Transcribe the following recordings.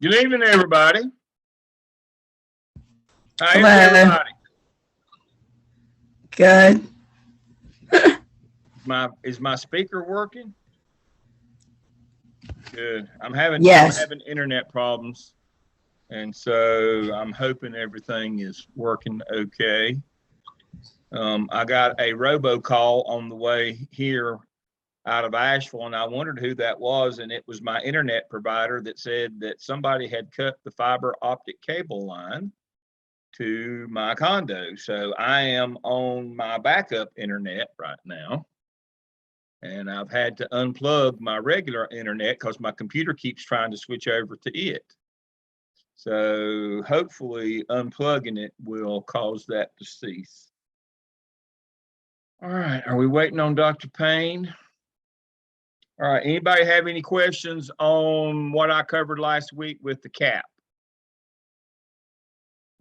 Good evening, everybody. How is Hello. everybody? Good. Is my speaker working? Good. I'm Yes. having internet problems, and so I'm hoping everything is working okay. I got a robocall on the way here out of Asheville, and I wondered who that was, and it was my internet provider that said that somebody had cut the fiber optic cable line to my condo. So I am on my backup internet right now. And I've had to unplug my regular internet because my computer keeps trying to switch over to it. So hopefully unplugging it will cause that to cease. All right, are we waiting on Dr. Payne? All right, anybody have any questions on what I covered last week with the cap?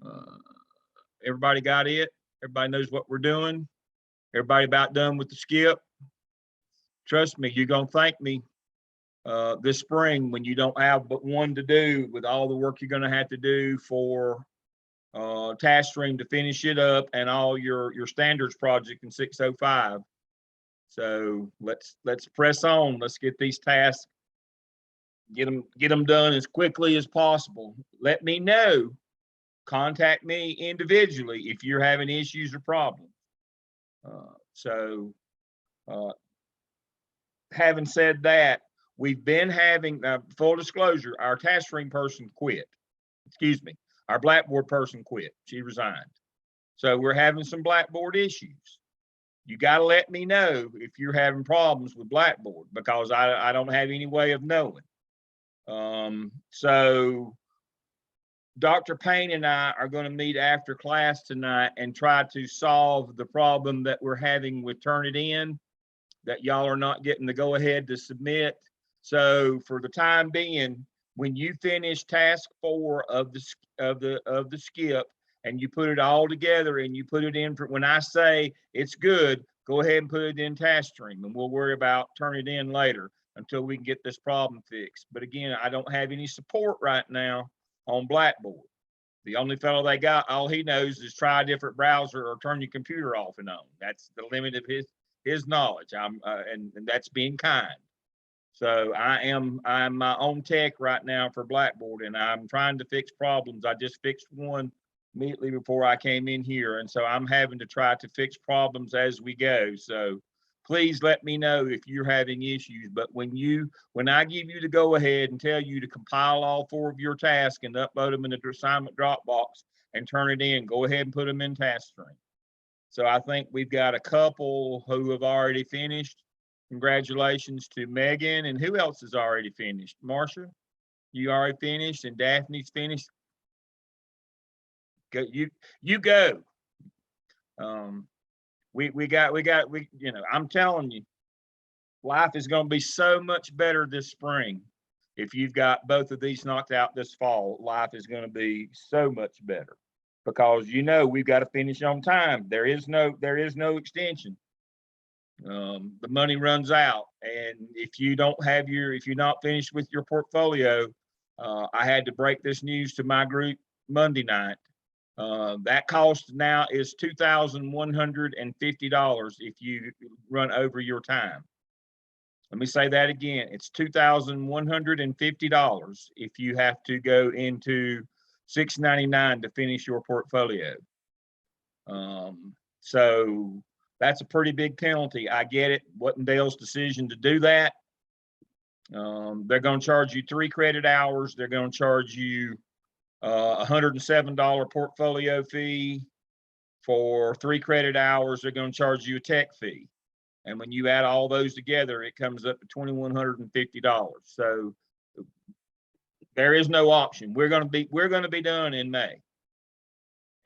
Uh, Everybody got it? Everybody knows what we're doing? Everybody about done with the skip? Trust me, you're gonna thank me this spring when you don't have but one to do with all the work you're going to have to do for task stream to finish it up and all your standards project in 605. So let's press on. Let's get these tasks, get them done as quickly as possible. Let me know. Contact me individually if you're having issues or problems. So uh, having said that, we've been having, full disclosure, our task stream person quit. Excuse me, our Blackboard person quit. She resigned. So we're having some Blackboard issues. You got to let me know if you're having problems with Blackboard because I don't have any way of knowing. So Dr. Payne and I are going to meet after class tonight and try to solve the problem that we're having with Turnitin, that y'all are not getting the go ahead to submit. So for the time being, when you finish task 4 of the skip and you put it all together and you put it in for when I say it's good, go ahead and put it in task stream and we'll worry about turning it in later until we can get this problem fixed. But again, I don't have any support right now on Blackboard. The only fellow they got, all he knows is try a different browser or turn your computer off and on. That's the limit of his knowledge. And that's being kind. So I'm my own tech right now for Blackboard, and I'm trying to fix problems. I just fixed one immediately before I came in here, and so I'm having to try to fix problems as we go. So please let me know if you're having issues. But when I give you the go ahead and tell you to compile all 4 of your tasks and upload them in the assignment Dropbox and turn it in, go ahead and put them in task stream. So I think we've got a couple who have already finished. Congratulations to Megan. And who else has already finished? Marcia, you already finished, and Daphne's finished. Go, you go. I'm telling you, life is going to be so much better this spring. If you've got both of these knocked out this fall, life is going to be so much better because we've got to finish on time. There is no extension. The money runs out, and if you're not finished with your portfolio, I had to break this news to my group Monday night. That cost now is $2,150 if you run over your time. Let me say that again. It's $2,150 if you have to go into 699 to finish your portfolio. So that's a pretty big penalty. I get it. Wasn't Dale's decision to do that. They're going to charge you 3 credit hours. They're going to charge you $107 portfolio fee. For 3 credit hours, they're going to charge you a tech fee. And when you add all those together, it comes up to $2,150. So there is no option. We're going to be done in May.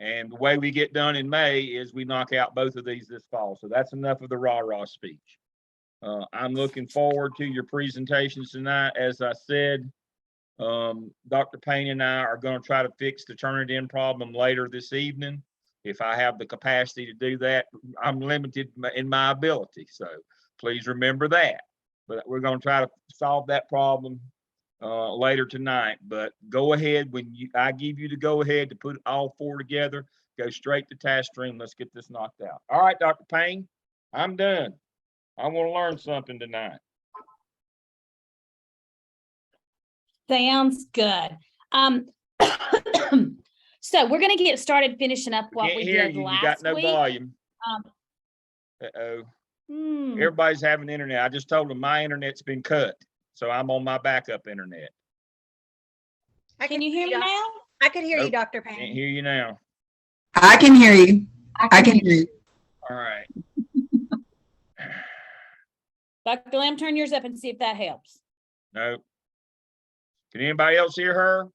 And the way we get done in May is we knock out both of these this fall. So that's enough of the rah-rah speech. I'm looking forward to your presentations tonight. As I said, Dr. Payne and I are going to try to fix the Turnitin problem later this evening. If I have the capacity to do that, I'm limited in my ability. So please remember that. But we're going to try to solve that problem later tonight, but go ahead when I give you the go ahead to put all 4 together, go straight to task stream. Let's get this knocked out. All right, Dr. Payne, I'm done. I want to learn something tonight. Sounds good. So we're going to get started finishing up what we did last week. You got no volume. Everybody's having internet. I just told them my internet's been cut, so I'm on my backup internet. Can you hear me now? I can hear you, Dr. Payne. Can't hear you now. I can hear you. I can hear you. All right. Dr. Lamb, turn yours up and see if that helps. No. Can anybody else hear her?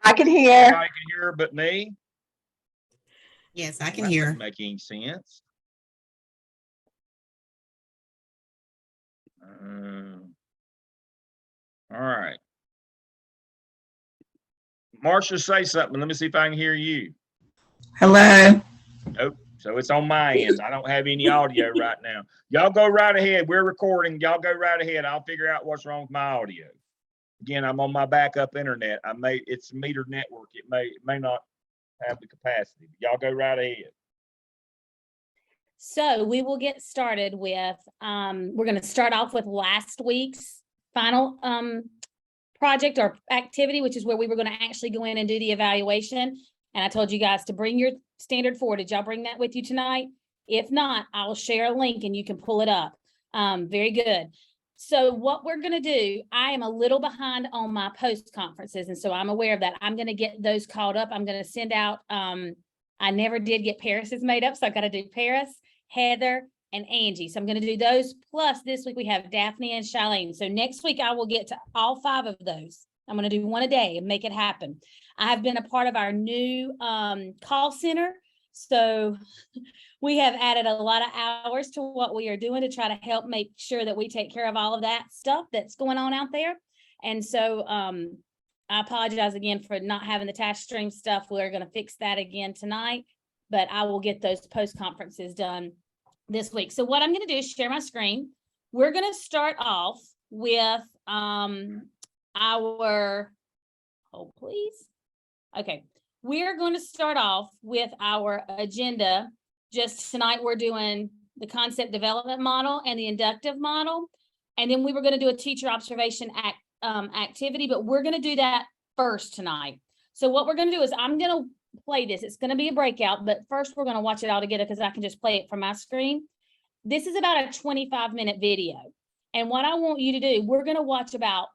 I can hear. Everybody can hear her but me? Yes, I can That hear. doesn't make any sense. All right. Marcia, say something. Let me see if I can hear you. Hello. Nope. So it's on my end. I don't have any audio right now. Y'all go right ahead. We're recording. Y'all go right ahead. I'll figure out what's wrong with my audio. Again, I'm on my backup internet. It's a meter network. It may not have the capacity. But y'all go right ahead. So we will get started with, we're going to start off with last week's final project or activity, which is where we were going to actually go in and do the evaluation. And I told you guys to bring your standard 4. Did y'all bring that with you tonight? If not, I'll share a link and you can pull it up. Very good. So what we're going to do, I am a little behind on my post conferences. And so I'm aware of that. I'm going to get those caught up. I'm going to send out, I never did get Paris's made up. So I've got to do Paris, Heather, and Angie. So I'm going to do those. Plus this week we have Daphne and Charlene. So next week I will get to all 5 of those. I'm going to do one a day and make it happen. I have been a part of our new call center. So we have added a lot of hours to what we are doing to try to help make sure that we take care of all of that stuff that's going on out there. And so I apologize again for not having the task stream stuff. We're going to fix that again tonight, but I will get those post conferences done this week. So what I'm going to do is share my screen. We're going to start off with Okay, we're going to start off with our agenda. Just tonight, we're doing the concept development model and the inductive model. And then we were going to do a teacher observation activity, but we're going to do that first tonight. So what we're going to do is I'm going to play this. It's going to be a breakout, but first we're going to watch it all together because I can just play it from my screen. This is about a 25-minute video. And what I want you to do, we're going to watch about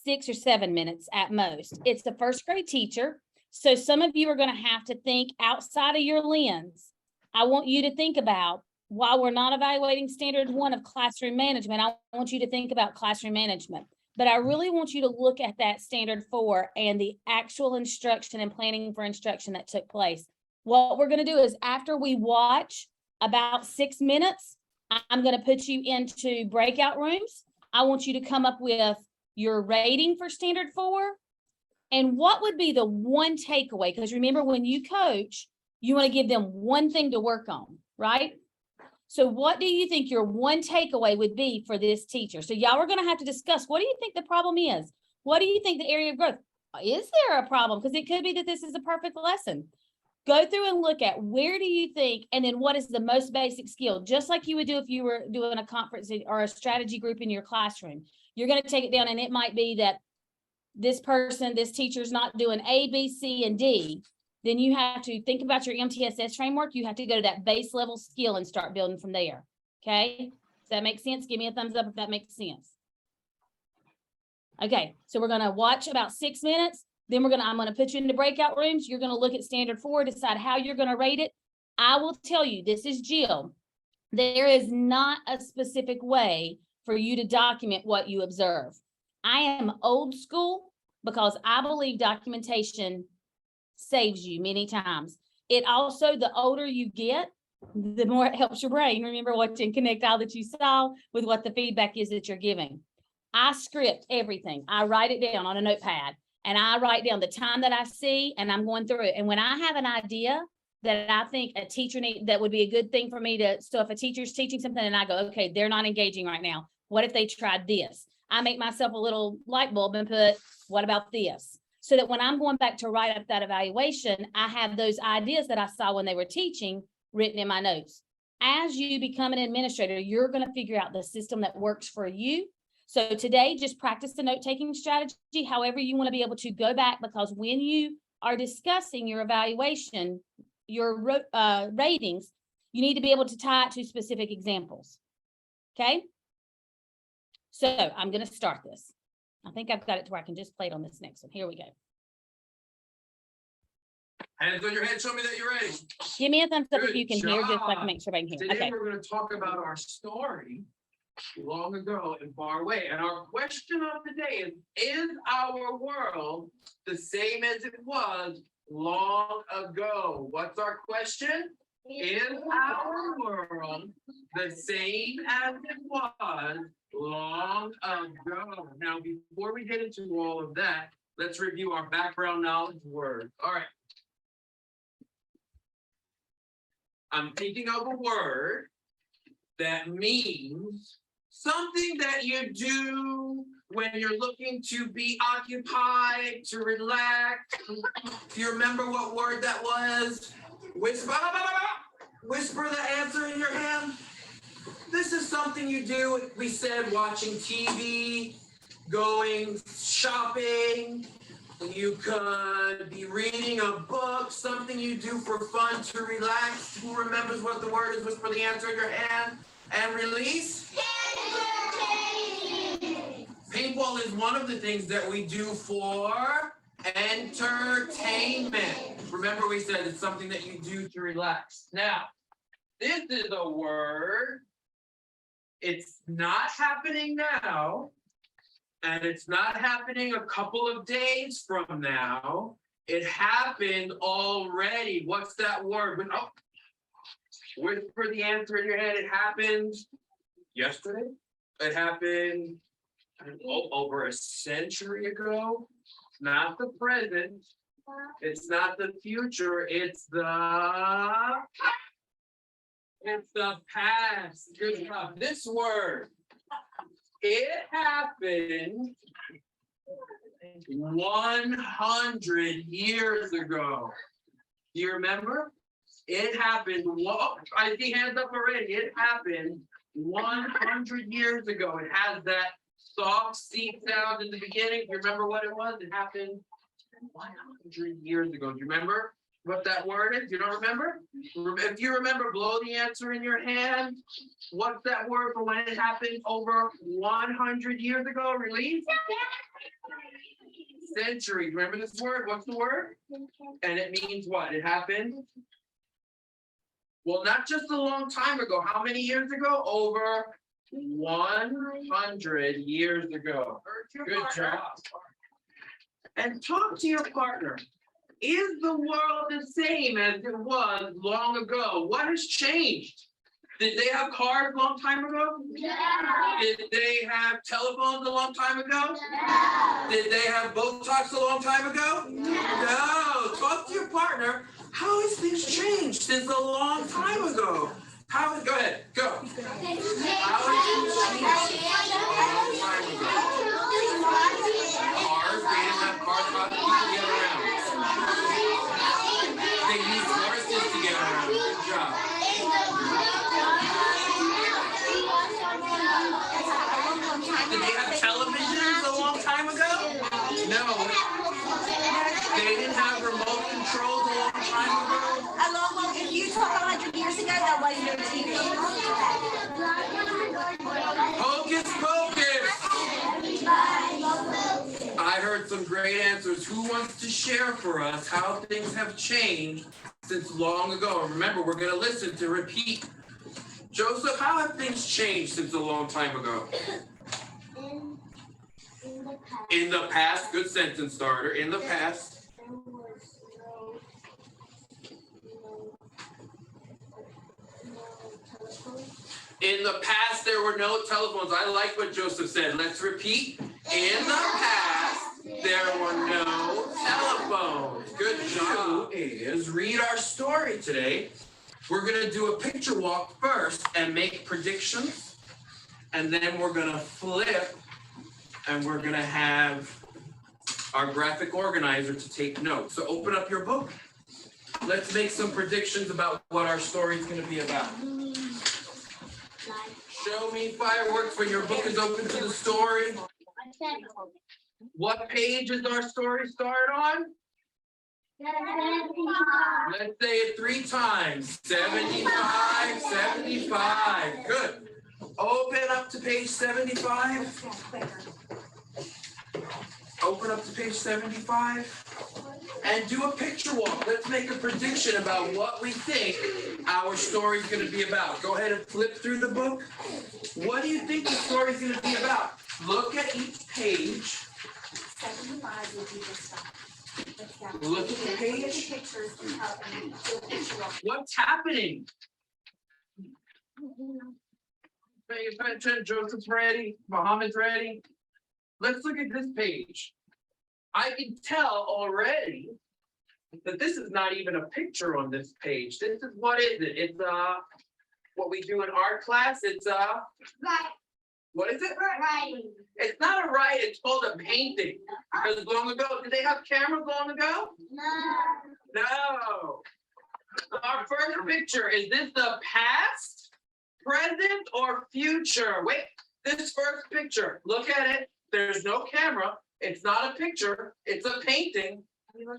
6 or 7 minutes at most. It's the first grade teacher. So some of you are going to have to think outside of your lens. I want you to think about, while we're not evaluating standard 1 of classroom management, I want you to think about classroom management. But I really want you to look at that standard 4 and the actual instruction and planning for instruction that took place. What we're going to do is after we watch about 6 minutes, I'm going to put you into breakout rooms. I want you to come up with your rating for standard 4 and what would be the one takeaway? Because remember, when you coach, you want to give them one thing to work on, right? So what do you think your one takeaway would be for this teacher? So y'all are going to have to discuss, what do you think the problem is? What do you think the area of growth? Is there a problem? Because it could be that this is a perfect lesson. Go through and look at where do you think, and then what is the most basic skill? Just like you would do if you were doing a conference or a strategy group in your classroom. You're going to take it down, and it might be that this teacher's not doing A, B, C, and D. Then you have to think about your MTSS framework. You have to go to that base level skill and start building from there. Okay. Does that make sense? Give me a thumbs up if that makes sense. Okay. So we're going to watch about 6 minutes. Then I'm going to put you into breakout rooms. You're going to look at standard 4, decide how you're going to rate it. I will tell you, this is Jill. There is not a specific way for you to document what you observe. I am old school because I believe documentation saves you many times. It also, the older you get, the more it helps your brain. Remember what and connect all that you saw with what the feedback is that you're giving. I script everything. I write it down on a notepad and I write down the time that I see and I'm going through it. And when I have an idea that I think a teacher that would be a good thing for me to, so if a teacher's teaching something and I go, okay, they're not engaging right now. What if they tried this? I make myself a little light bulb and put, what about this? So that when I'm going back to write up that evaluation, I have those ideas that I saw when they were teaching written in my notes. As you become an administrator, you're going to figure out the system that works for you. So today, just practice the note-taking strategy, however you want to be able to go back, because when you are discussing your evaluation, your ratings, you need to be able to tie it to specific examples. Okay? So I'm going to start this. I think I've got it to where I can just play it on this next one. Here we go. Hands on your head, show me that you're ready. Give me a thumbs up if Good you can hear, just so I job. can make sure I can hear. Today Okay. we're going to talk about our story long ago and far away. And our question of the day is our world the same as it was long ago? What's our question? Is our world the same as it was long ago? Now, before we get into all of that, let's review our background knowledge words. All right. I'm thinking of a word that means something that you do when you're looking to be occupied, to relax. Do you remember what word that was? Whisper, whisper the answer in your hand. This is something you do, we said, watching TV, going shopping. You could be reading a book, something you do for fun to relax. Who remembers what the word is? Whisper the answer in your hand and release. Paintball is one of the things that we do for entertainment. Remember, we said it's something that you do to relax. Now, this is a word. It's not happening now. And it's not happening a couple of days from now. It happened already. What's that word? Oh, whisper the answer in your head. It happened yesterday. It happened over a century ago. Not the present. It's not the future. It's the past. Good job. This word. It happened 100 years ago. Do you remember? It happened. I see hands up already. It happened 100 years ago. It has that soft C sound in the beginning. Do you remember what it was? It happened 100 years ago. Do you remember what that word is? You don't remember? If you remember, blow the answer in your hand. What's that word for when it happened over 100 years ago? Release? Century. Remember this word? What's the word? And it means what? It happened? Well, not just a long time ago. How many years ago? Over 100 years ago. Good job. And talk to your partner. Is the world the same as it was long ago? What has changed? Did they have cars a long time ago? No. Did they have telephones a long time ago? No. Did they have Botox a long time ago? No. Talk to your partner. How has things changed since a long time ago? Go ahead, go. How has things changed a long time ago? Cars, they didn't have cars, how did people get around? They used horses to get around. Good job. Did they have televisions a long time ago? No. They didn't have remote controls a long time ago? If you talk 100 years ago, that wasn't your TV. Hocus pocus! I heard some great answers. Who wants to share for us how things have changed since long ago? And remember, we're going to listen to repeat. Joseph, how have things changed since a long time ago? In the past, good sentence starter. In the past. In the past, there were no telephones. I like what Joseph said. Let's repeat. In the past, there were no telephones. Good job. Is read our story today. We're going to do a picture walk first and make predictions. And then we're going to flip and we're gonna have our graphic organizer to take notes. So open up your book. Let's make some predictions about what our story is gonna be about. Show me fireworks when your book is open to the story. What page is our story start on? Let's say it 3 times. 75, 75. Good. Open up to page 75. Open up to page 75. And do a picture walk. Let's make a prediction about what we think our story is going to be about. Go ahead and flip through the book. What do you think the story is going to be about? Look at each page. 75 would be the stuff. Look at the page. Pictures and help and do a picture walk. What's happening? Pay attention. Joseph's ready. Muhammad's ready. Let's look at this page. I can tell already that this is not even a picture on this page. This is, what is it? It's what we do in art class. It's Right, what is it? right. It's not a write, it's called a painting. Because long ago, did they have cameras long ago? No. No. Our first picture, is this the past, present, or future? Wait, this first picture, look at it. There's no camera. It's not a picture, it's a painting.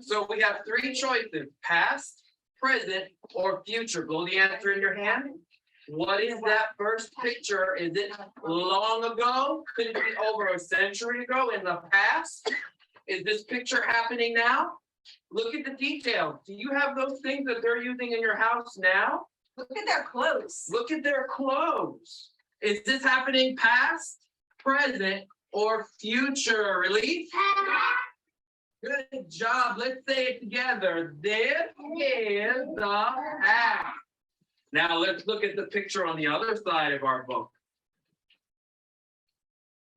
So we have 3 choices, past, present, or future. Blow the answer in your hand. What is that first picture? Is it long ago? Could it be over a century ago in the past? Is this picture happening now? Look at the details. Do you have those things that they're using in your house now? Look at their clothes. Look at their clothes. Is this happening past, present, or future? Release. Good job. Let's say it together. This is the past. Now let's look at the picture on the other side of our book.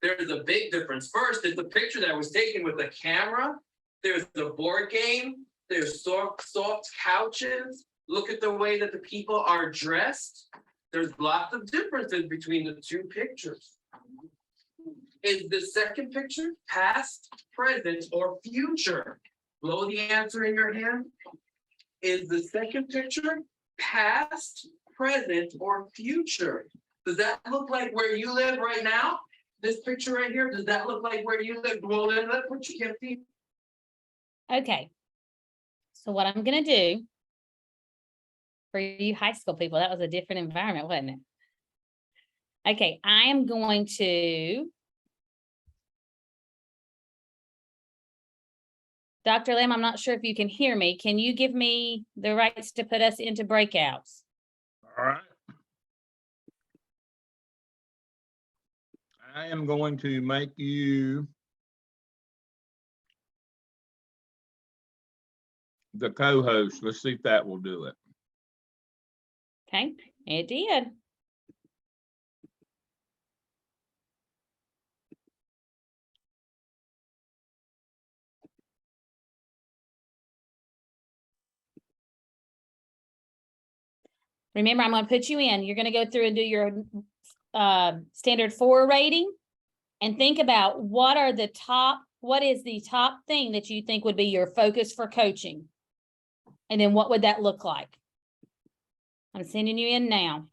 There's a big difference. First, it's a picture that was taken with a camera. There's the board game. There's soft couches. Look at the way that the people are dressed. There's lots of differences between the 2 pictures. Is the second picture past, present, or future? Blow the answer in your hand. Is the second picture past, present, or future? Does that look like where you live right now? This picture right here, does that look like where you live? Well, then let's put you can't see. Okay. So what I'm gonna do for you high school people, that was a different environment, wasn't it? Okay, I am going to. Dr. Lamb, I'm not sure if you can hear me. Can you give me the rights to put us into breakouts? All right. I am going to make you the co-host. Let's see if that will do it. Okay, it did. Remember, I'm going to put you in. You're going to go through and do your standard 4 rating and think about what is the top thing that you think would be your focus for coaching? And then what would that look like? I'm sending you in now.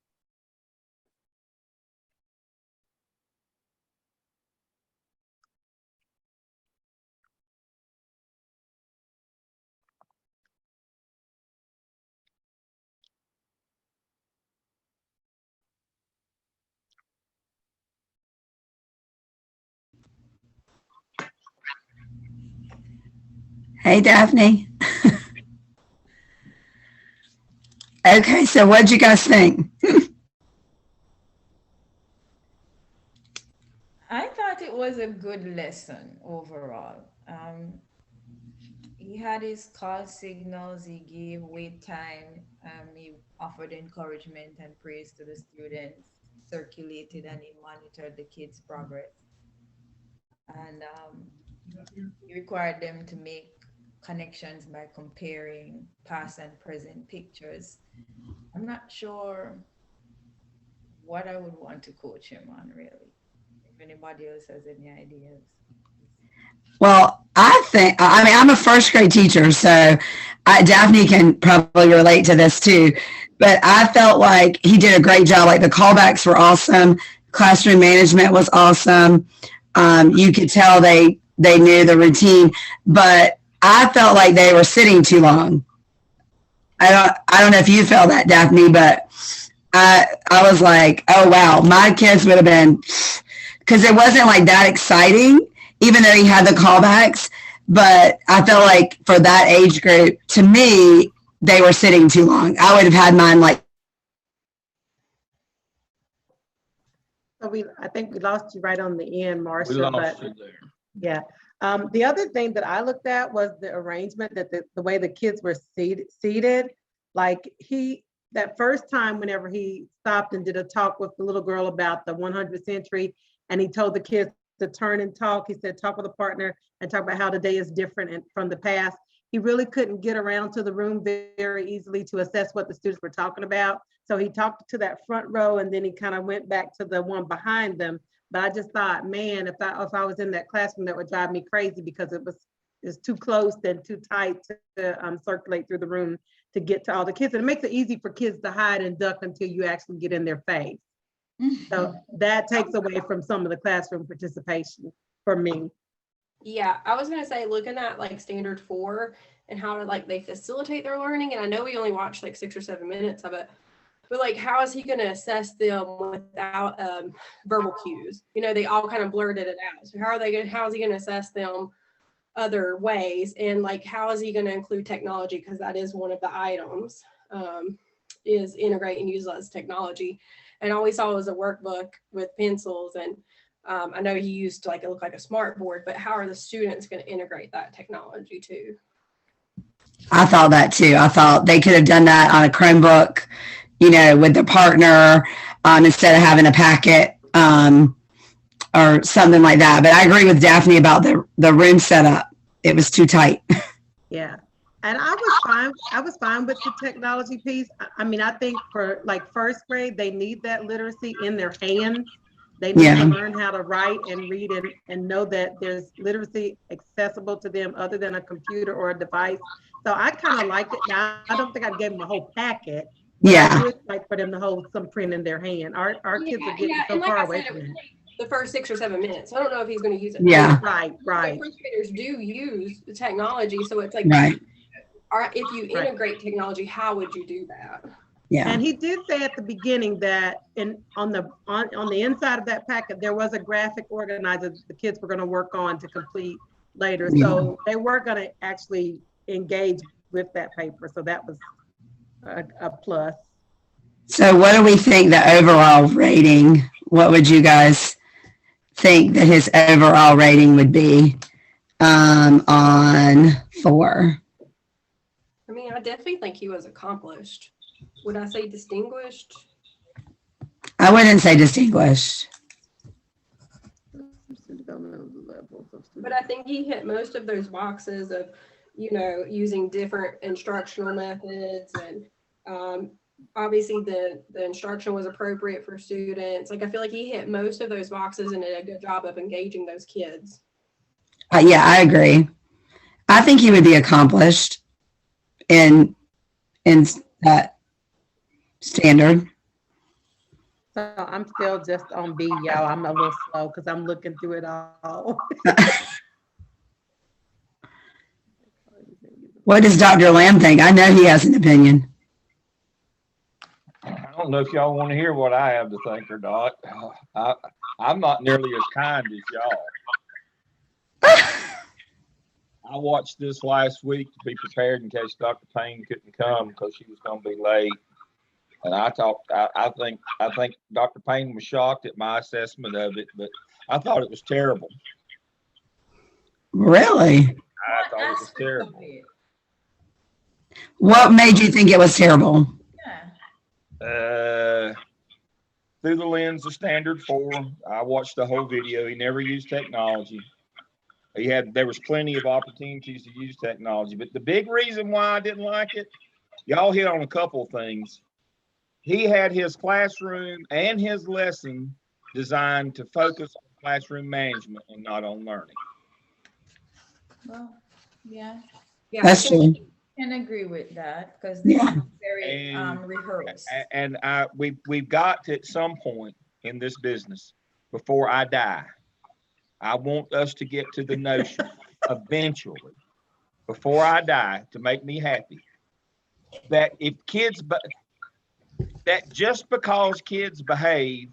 Hey, Daphne. Okay, so what'd you guys think? I thought it was a good lesson overall. He had his call signals, he gave wait time, he offered encouragement and praise to the students, circulated and he monitored the kids' progress. And he required them to make connections by comparing past and present pictures. I'm not sure what I would want to coach him on, really. If anybody else has any ideas. Well, I mean, I'm a first grade teacher, so Daphne can probably relate to this too. But I felt like he did a great job. Like the callbacks were awesome. Classroom management was awesome. You could tell they knew the routine, but I felt like they were sitting too long. I don't know if you felt that, Daphne, but I was like, oh wow, my kids would have been, because it wasn't like that exciting, even though he had the callbacks. But I felt like for that age group, to me, they were sitting too long. I would have had mine like. So I think we lost you right on the end, We Marcia, lost but you there. yeah. The other thing that I looked at was the arrangement, that the way the kids were seated. Like that first time whenever he stopped and did a talk with the little girl about the 100th century, and he told the kids to turn and talk. He said, talk with a partner and talk about how the day is different and from the past. He really couldn't get around to the room very easily to assess what the students were talking about. So he talked to that front row, and then he kind of went back to the one behind them. But I just thought, man, if I was in that classroom, that would drive me crazy, because it's too close and too tight to circulate through the room to get to all the kids. And it makes it easy for kids to hide and duck until you actually get in their face. So that takes away from some of the classroom participation for me. Yeah, I was gonna say, looking at like standard 4 and how to like they facilitate their learning, and I know we only watched like 6 or 7 minutes of it, but like how is he gonna assess them without verbal cues? You know, they all kind of blurted it out. So how is he gonna assess them other ways? And like how is he gonna include technology? Because that is one of the items, is integrate and utilize technology. And all we saw was a workbook with pencils, and I know he used like it looked like a smart board, but how are the students going to integrate that technology too? I thought that too. I thought they could have done that on a Chromebook, you know, with their partner, instead of having a packet, or something like that. But I agree with Daphne about the room setup. It was too tight. Yeah. And I was fine with the technology piece. I mean, I think for like first grade, they need that literacy in their hands. They need to learn how to write and read and know that there's literacy accessible to them other than a computer or a device. So I kind of like it. Now, I don't think I gave them a whole packet, but I would like for them to hold some print in their hand. Our kids are getting so far away from it. The first 6 or 7 minutes. I don't know if he's going to use it. Yeah. Right. First graders do use the technology, so it's like, Right. If you integrate technology, how would you do that? Yeah. And he did say at the beginning that on the inside of that packet, there was a graphic organizer the kids were going to work on to complete later. So they were going to actually engage with that paper. So that was a plus. So what do we think the overall rating? What would you guys think that his overall rating would be on 4? I mean, I definitely think he was accomplished. Would I say distinguished? I wouldn't say distinguished. But I think he hit most of those boxes of, you know, using different instructional methods, and obviously the instruction was appropriate for students. Like I feel like he hit most of those boxes and did a good job of engaging those kids. Yeah, I agree. I think he would be accomplished in that standard. So I'm still just on B, y'all. I'm a little slow because I'm looking through it all. What does Dr. Lamb think? I know he has an opinion. I don't know if y'all want to hear what I have to think or not. I'm not nearly as kind as y'all. I watched this last week to be prepared in case Dr. Payne couldn't come because she was going to be late. And I think Dr. Payne was shocked at my assessment of it, but I thought it was terrible. Really? I thought it was terrible. What made you think it was terrible? Through the lens of standard 4, I watched the whole video. He never used technology. There was plenty of opportunities to use technology, but the big reason why I didn't like it, y'all hit on a couple of things. He had his classroom and his lesson designed to focus on classroom management and not on learning. Well, yeah, Yeah, That's I can- true. can agree with that because they Yeah. are very And- rehearsed. And we've got to, at some point in this business, before I die, I want us to get to the notion eventually, before I die, to make me happy, that if kids, that just because kids behave,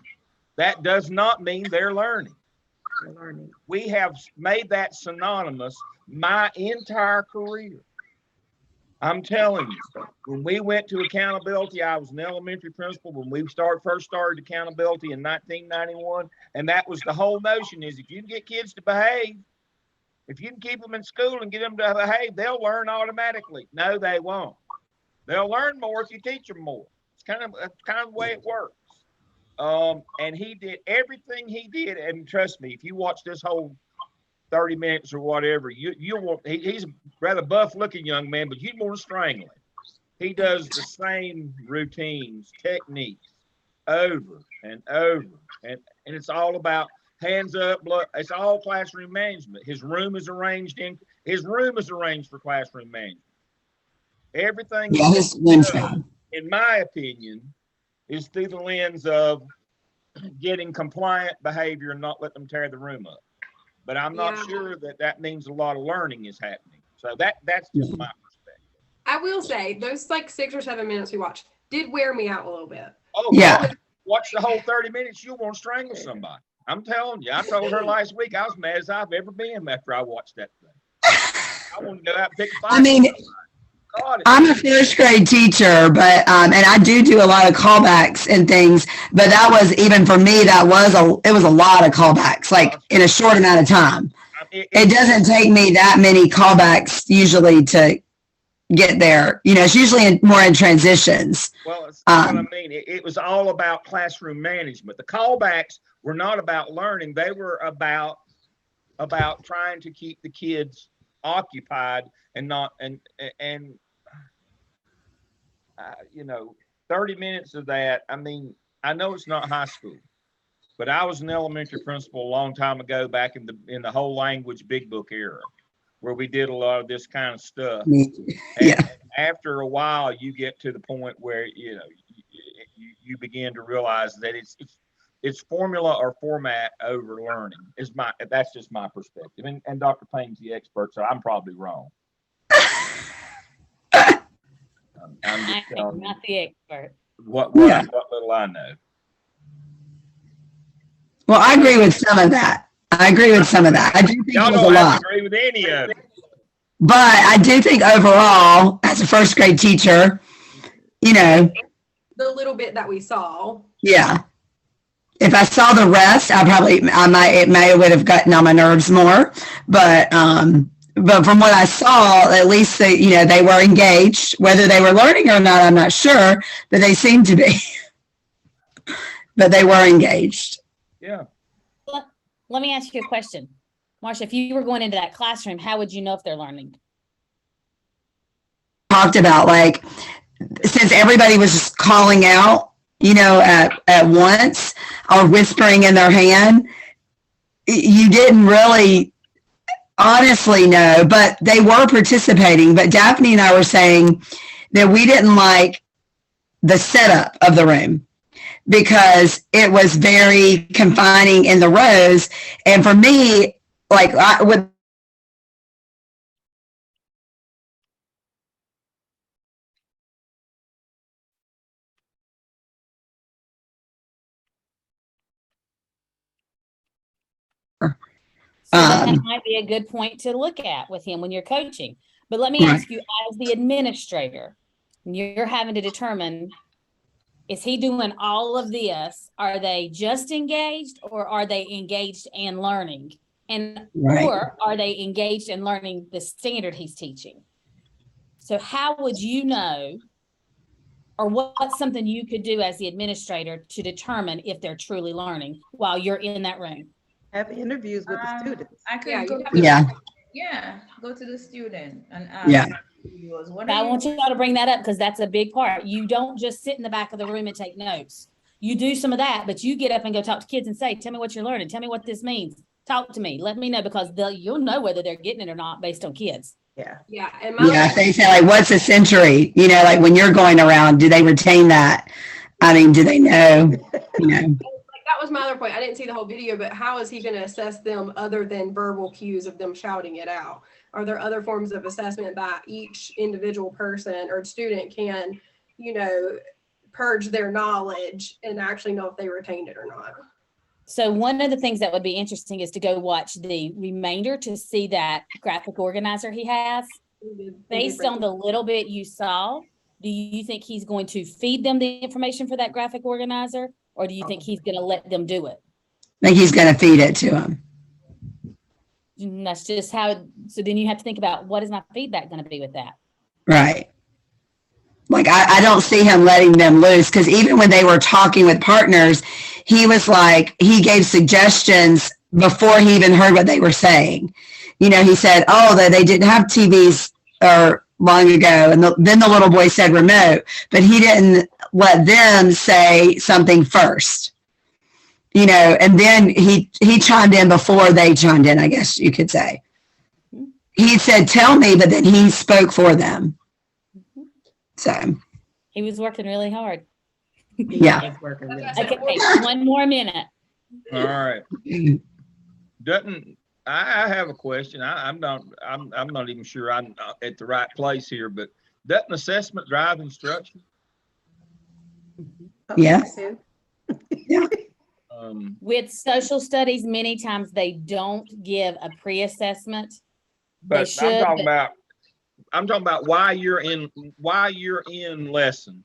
that does not mean they're learning. They're learning. We have made that synonymous my entire career. I'm telling you, when we went to accountability, I was an elementary principal when we first started accountability in 1991. And that was the whole notion is if you can get kids to behave, if you can keep them in school and get them to behave, they'll learn automatically. No, they won't. They'll learn more if you teach them more. It's kind of the way it works. And he did everything he did. And trust me, if you watch this whole 30 minutes or whatever, you want, he's a rather buff looking young man, but you'd want to strangle him. He does the same routines, techniques over and over. And it's all about hands up, blood. It's all classroom management. His room is arranged for classroom management. Everything, Yeah, his room's fine. in my opinion, is through the lens of getting compliant behavior and not let them tear the room up. But I'm not Yeah. sure that means a lot of learning is happening. So that's just my perspective. I will say those like 6 or 7 minutes we watched did wear me out a little bit. Oh, Yeah. Watch the whole 30 minutes, you'll want to strangle somebody. I'm telling you, I told her last week I was mad as I've ever been after I watched that thing. I want to go out and pick a fight. I mean, God, I'm a first grade teacher, but and I do a lot of callbacks and things. But that was, even for me, it was a lot of callbacks, like in a short amount of time. It doesn't take me that many callbacks usually to get there. You know, it's usually more in transitions. Well, it's what I mean. It was all about classroom management. The callbacks were not about learning. They were about trying to keep the kids occupied and not, you know, 30 minutes of that. I mean, I know it's not high school, but I was an elementary principal a long time ago, back in the whole language big book era, where we did a lot of this kind of stuff. Yeah. And after a while, you get to the point where, you know, you begin to realize that it's formula or format over learning. That's just my perspective. And Dr. Payne's the expert, so I'm probably wrong. I'm just telling you not the expert. what little I know. Well, I agree with some of that. I do think Y'all it was a don't have lot. to agree with any of it. But I do think overall, as a first grade teacher, you know, The little bit that we saw. yeah. If I saw the rest, it would have gotten on my nerves more. But from what I saw, at least they were engaged. Whether they were learning or not, I'm not sure, but they seemed to be. But they were engaged. Yeah. Let me ask you a question. Marsha, if you were going into that classroom, how would you know if they're learning? Talked about, like, since everybody was just calling out, you know, at once or whispering in their hand, you didn't really honestly know, but they were participating. But Daphne and I were saying that we didn't like the setup of the room, because it was very confining in the rows. And for me, like with So that might be a good point to look at with him when you're coaching. But let me ask you, as the administrator, you're having to determine, is he doing all of this? Are they just engaged, or are they engaged and learning? And or are they engaged in learning the standard he's teaching? So how would you know, or what's something you could do as the administrator to determine if they're truly learning while you're in that room? Have interviews with the students. I could Yeah, go you to, yeah. yeah, go to the student and ask. Yeah. I want you all to bring that up, because that's a big part. You don't just sit in the back of the room and take notes. You do some of that, but you get up and go talk to kids and say, tell me what you're learning. Tell me what this means. Talk to me. Let me know, because you'll know whether they're getting it or not based on kids. Yeah. Yeah, and Yeah, if they say like, what's a century? You know, like when you're going around, do they retain that? I mean, do they know? You know, like, that was my other point. I didn't see the whole video, but how is he going to assess them other than verbal cues of them shouting it out? Are there other forms of assessment that each individual person or student can, purge their knowledge and actually know if they retained it or not? So one of the things that would be interesting is to go watch the remainder to see that graphic organizer he has. Based on the little bit you saw, do you think he's going to feed them the information for that graphic organizer, or do you think he's going to let them do it? I think he's going to feed it to them. And that's just how, so then you have to think about, what is my feedback going to be with that? Right. Like, I don't see him letting them loose, because even when they were talking with partners, he was like, he gave suggestions before he even heard what they were saying. You know, he said, oh, that they didn't have TVs or long ago. And then the little boy said remote, but he didn't let them say something first. You know, and then he chimed in before they chimed in, I guess you could say. He said, tell me, but then he spoke for them. So he was working really hard. Yeah. Okay, one more minute. All right. I have a question. I'm not even sure I'm at the right place here, but doesn't assessment drive instruction? Yeah. Yeah. With social studies, many times they don't give a pre-assessment. But should, I'm talking about why you're in lesson.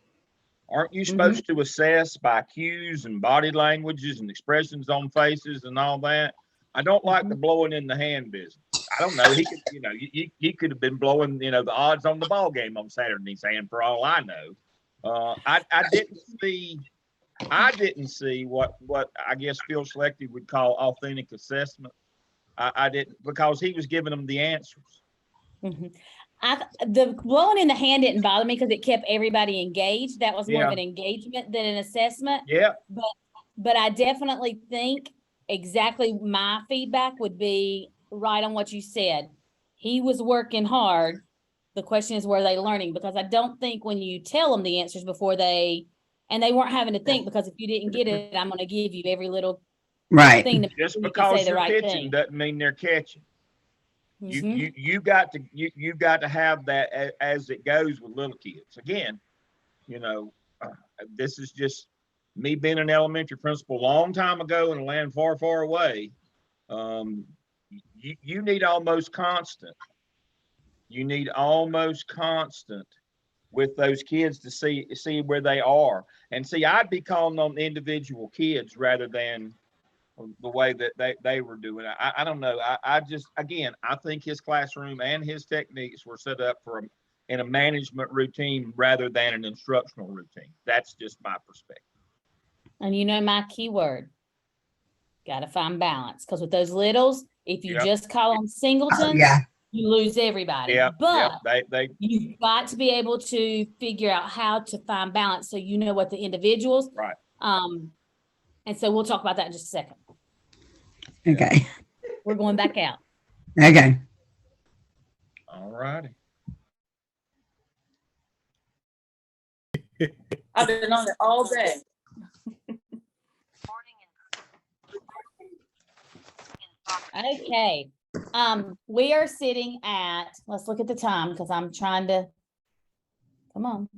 Aren't you supposed to assess by cues and body languages and expressions on faces and all that? I don't like the blowing in the hand business. I don't know. He could, he could have been blowing, the odds on the ball game on Saturday, saying, for all I know. I didn't see what I guess Phil Selective would call authentic assessment. I didn't, because he was giving them the answers. The blowing in the hand didn't bother me because it kept everybody engaged. That was more of an engagement than an assessment. Yeah. But I definitely think exactly my feedback would be right on what you said. He was working hard. The question is, were they learning? Because I don't think when you tell them the answers before they weren't having to think, because if you didn't get it, I'm going to give you every little thing to just you because say the you're right pitching thing. doesn't mean they're catching. You got to have that as it goes with little kids. Again, this is just me being an elementary principal a long time ago in a land far, far away. You need almost constant. You need almost constant with those kids to see where they are. And see, I'd be calling on individual kids rather than the way that they were doing it. I don't know. I just, again, I think his classroom and his techniques were set up in a management routine rather than an instructional routine. That's just my perspective. And my keyword, got to find balance. Because with those littles, if you just call them singletons, you lose everybody. Yeah, but you've got to be able to figure out how to find balance so you know what the individuals. Right. And so we'll talk about that in just a second. Okay. We're going back out. Okay. All righty. I've been on it all day. Okay. We are sitting at, let's look at the time because I'm trying to, come on.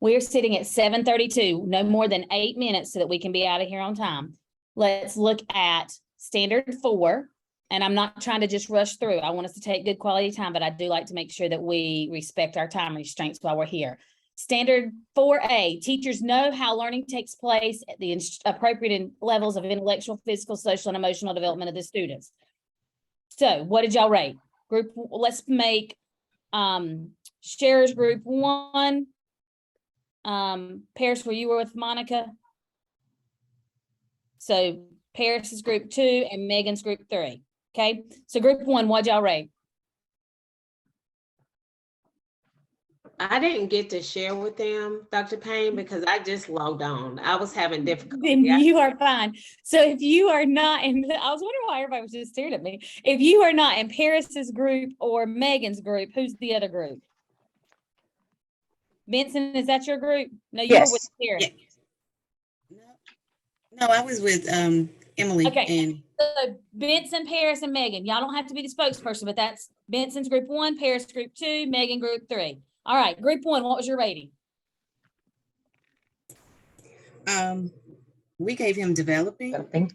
We're sitting at 7:32, no more than 8 minutes so that we can be out of here on time. Let's look at standard 4. And I'm not trying to just rush through. I want us to take good quality time, but I do like to make sure that we respect our time restraints while we're here. Standard 4A, teachers know how learning takes place at the appropriate levels of intellectual, physical, social, and emotional development of the students. So what did y'all rate? Let's make Sharers group 1. Paris, where you were with Monica. So Paris is group 2 and Megan's group 3. Okay, so group 1, what'd y'all rate? I didn't get to share with them, Dr. Payne, because I just logged on. I was having difficulty. Then you are fine. So if you are not in, I was wondering why everybody was just staring at me. If you are not in Paris's group or Megan's group, who's the other group? Vincent, is that your group? No, you were with Paris. Yeah. No, I was with Emily Okay. and So Benson, Paris, and Megan. Y'all don't have to be the spokesperson, but that's Benson's group 1, Paris group 2, Megan group 3. All right, group 1, what was your rating? we gave him developing Okay.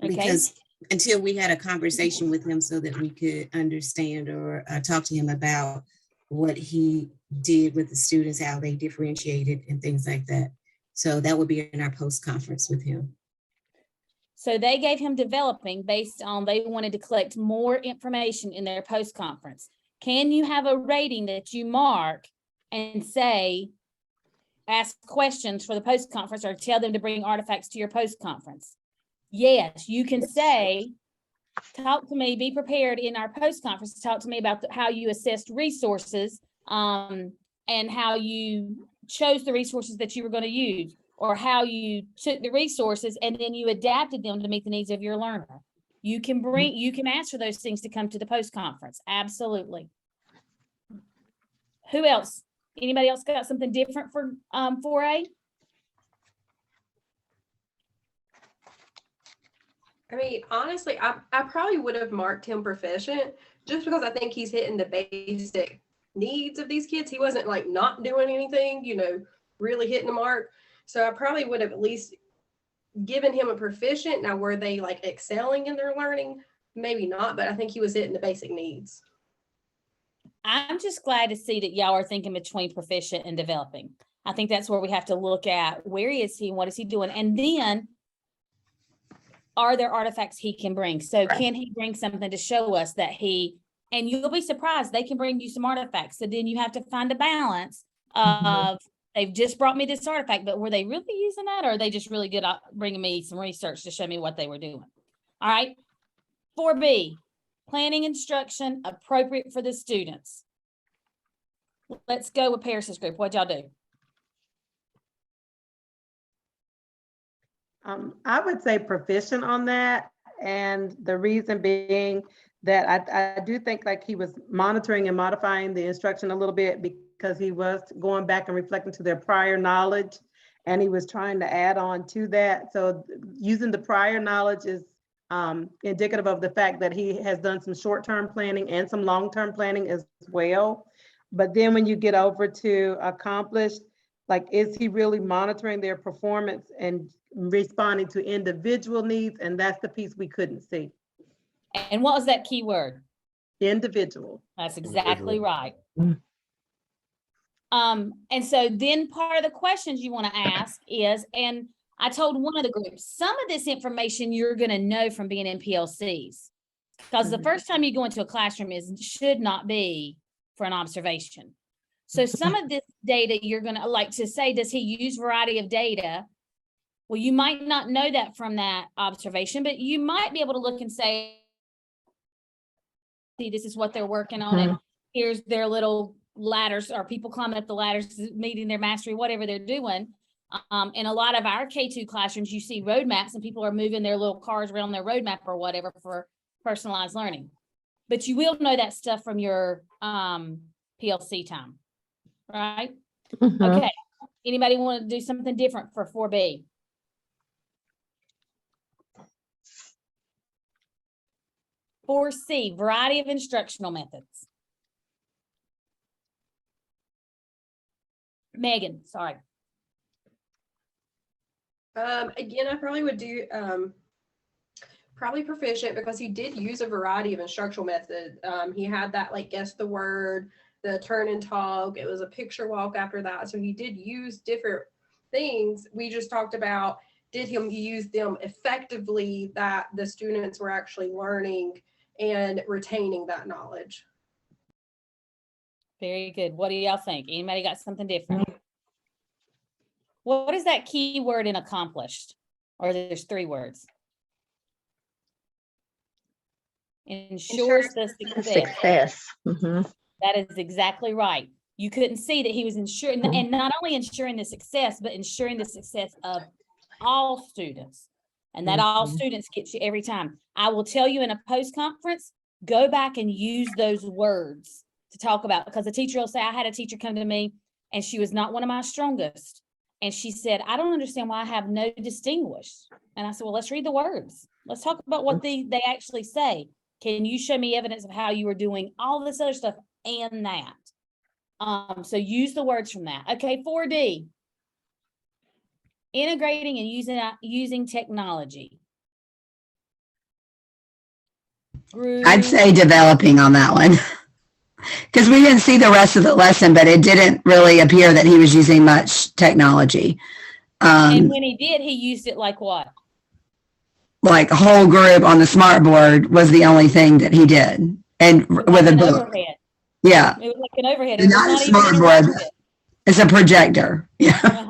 because until we had a conversation with him so that we could understand or talk to him about what he did with the students, how they differentiated and things like that. So that would be in our post-conference with him. So they gave him developing based on they wanted to collect more information in their post-conference. Can you have a rating that you mark and say, ask questions for the post-conference or tell them to bring artifacts to your post-conference? Yes, you can say, talk to me, be prepared in our post-conference, talk to me about how you assessed resources and how you chose the resources that you were going to use, or how you took the resources and then you adapted them to meet the needs of your learner. You can ask for those things to come to the post-conference. Absolutely. Who else? Anybody else got something different for 4A? I mean, honestly, I probably would have marked him proficient just because I think he's hitting the basic needs of these kids. He wasn't like not doing anything, really hitting the mark. So I probably would have at least given him a proficient. Now, were they like excelling in their learning? Maybe not, but I think he was hitting the basic needs. I'm just glad to see that y'all are thinking between proficient and developing. I think that's where we have to look at where is he, what is he doing? And then are there artifacts he can bring? So can he bring something to show us that and you'll be surprised, they can bring you some artifacts. So then you have to find a balance of they've just brought me this artifact, but were they really using that? Or are they just really good at bringing me some research to show me what they were doing? All right. 4B, planning instruction appropriate for the students. Let's go with Paris's group. What'd y'all do? I would say proficient on that. And the reason being that I do think like he was monitoring and modifying the instruction a little bit because he was going back and reflecting to their prior knowledge and he was trying to add on to that. So using the prior knowledge is indicative of the fact that he has done some short-term planning and some long-term planning as well. But then when you get over to accomplished, like, is he really monitoring their performance and responding to individual needs? And that's the piece we couldn't see. And what was that key word? Individual. That's exactly right. And so then part of the questions you want to ask is, and I told one of the groups, some of this information you're going to know from being in PLCs, because the first time you go into a classroom should not be for an observation. So some of this data you're going to like to say, does he use variety of data? Well, you might not know that from that observation, but you might be able to look and say, see, this is what they're working on, and here's their little ladders, or people climbing up the ladders, meeting their mastery, whatever they're doing. In a lot of our K2 classrooms, you see roadmaps and people are moving their little cars around their roadmap or whatever for personalized learning. But you will know that stuff from your PLC time, right? Okay. Anybody want to do something different for 4B? For C, variety of instructional methods. Megan, sorry. Again, I probably would do probably proficient because he did use a variety of instructional methods. He had that like guess the word, the turn and talk. It was a picture walk after that. So he did use different things. We just talked about, did he use them effectively that the students were actually learning and retaining that knowledge? Very good. What do y'all think? Anybody got something different? What is that key word in accomplished? Or there's 3 words. Ensures the success. That is exactly right. You couldn't see that he was ensuring, and not only ensuring the success, but ensuring the success of all students. And that all students gets you every time. I will tell you in a post-conference, go back and use those words to talk about, because the teacher will say, I had a teacher come to me and she was not one of my strongest. And she said, I don't understand why I have no distinguished. And I said, well, let's read the words. Let's talk about what they actually say. Can you show me evidence of how you were doing all this other stuff and that? So use the words from that. Okay, 4D. Integrating and using technology. I'd say developing on that one. Because we didn't see the rest of the lesson, but it didn't really appear that he was using much technology. And when he did, he used it like what? Like a whole group on the smart board was the only thing that he did. And with a book. Overhead. Yeah. It was like an overhead. It was not a smart board. It's a projector. Yeah.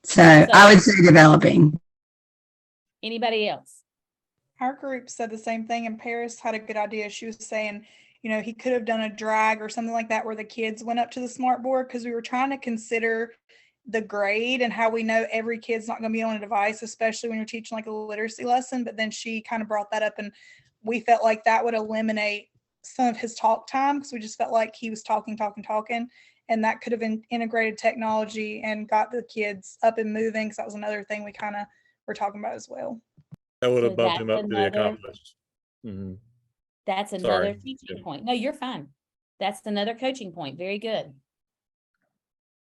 So I would say developing. Anybody else? Our group said the same thing, and Paris had a good idea. She was saying, you know, he could have done a drag or something like that where the kids went up to the smart board, because we were trying to consider the grade and how we know every kid's not going to be on a device, especially when you're teaching like a literacy lesson. But then she kind of brought that up, and we felt like that would eliminate some of his talk time, because we just felt like he was talking, and that could have integrated technology and got the kids up and moving, because that was another thing we kind of were talking about as well. That would have bumped him up to the accomplished. Mm-hmm. That's another teaching point. No, you're fine. That's another coaching point. Very good.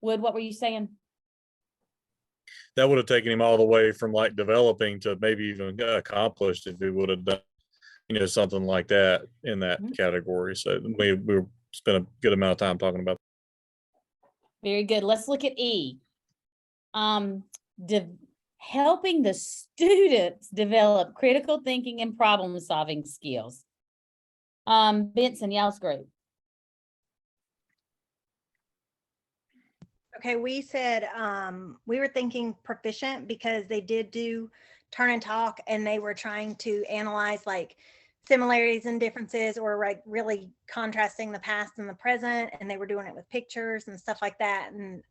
Wood, what were you saying? That would have taken him all the way from like developing to maybe even accomplished if he would have done, you know, something like that in that category. So we spent a good amount of time talking about. Very good. Let's look at E. Helping the students develop critical thinking and problem solving skills. Benson, y'all's group. Okay, we said we were thinking proficient, because they did do turn and talk, and they were trying to analyze like similarities and differences, or like really contrasting the past and the present, and they were doing it with pictures and stuff like that. And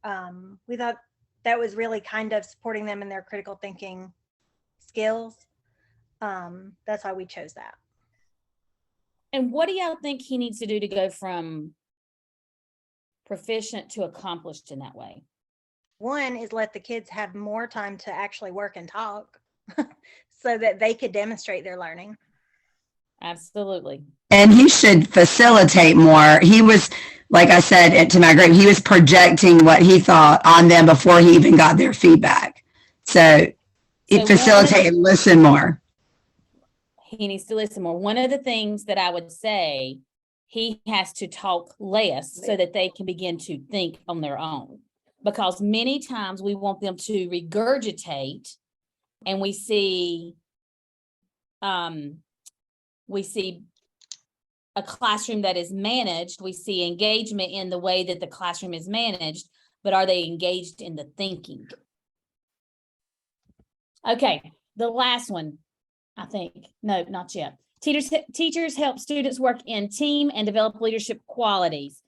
we thought that was really kind of supporting them in their critical thinking skills. That's why we chose that. And what do y'all think he needs to do to go from proficient to accomplished in that way? One is let the kids have more time to actually work and talk so that they could demonstrate their learning. Absolutely. And he should facilitate more. He was, like I said to my group, he was projecting what he thought on them before he even got their feedback. So facilitate and listen more. He needs to listen more. One of the things that I would say, he has to talk less so that they can begin to think on their own. Because many times we want them to regurgitate, and we see a classroom that is managed. We see engagement in the way that the classroom is managed, but are they engaged in the thinking? Okay, the last one, I think. No, not yet. Teachers help students work in team and develop leadership qualities.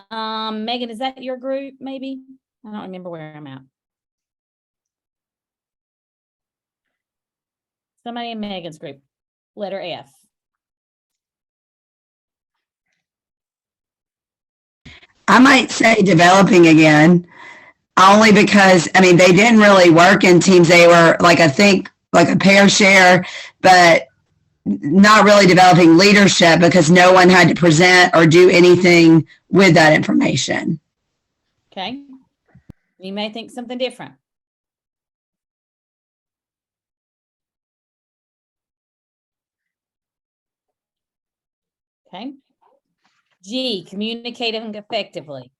Megan, is that your group, maybe? I don't remember where I'm at. Somebody in Megan's group, letter F. I might say developing again, only because, I mean, they didn't really work in teams. They were like, I think, like a pair share, but not really developing leadership, because no one had to present or do anything with that information. Okay. You may think something different. Okay. G, communicating effectively.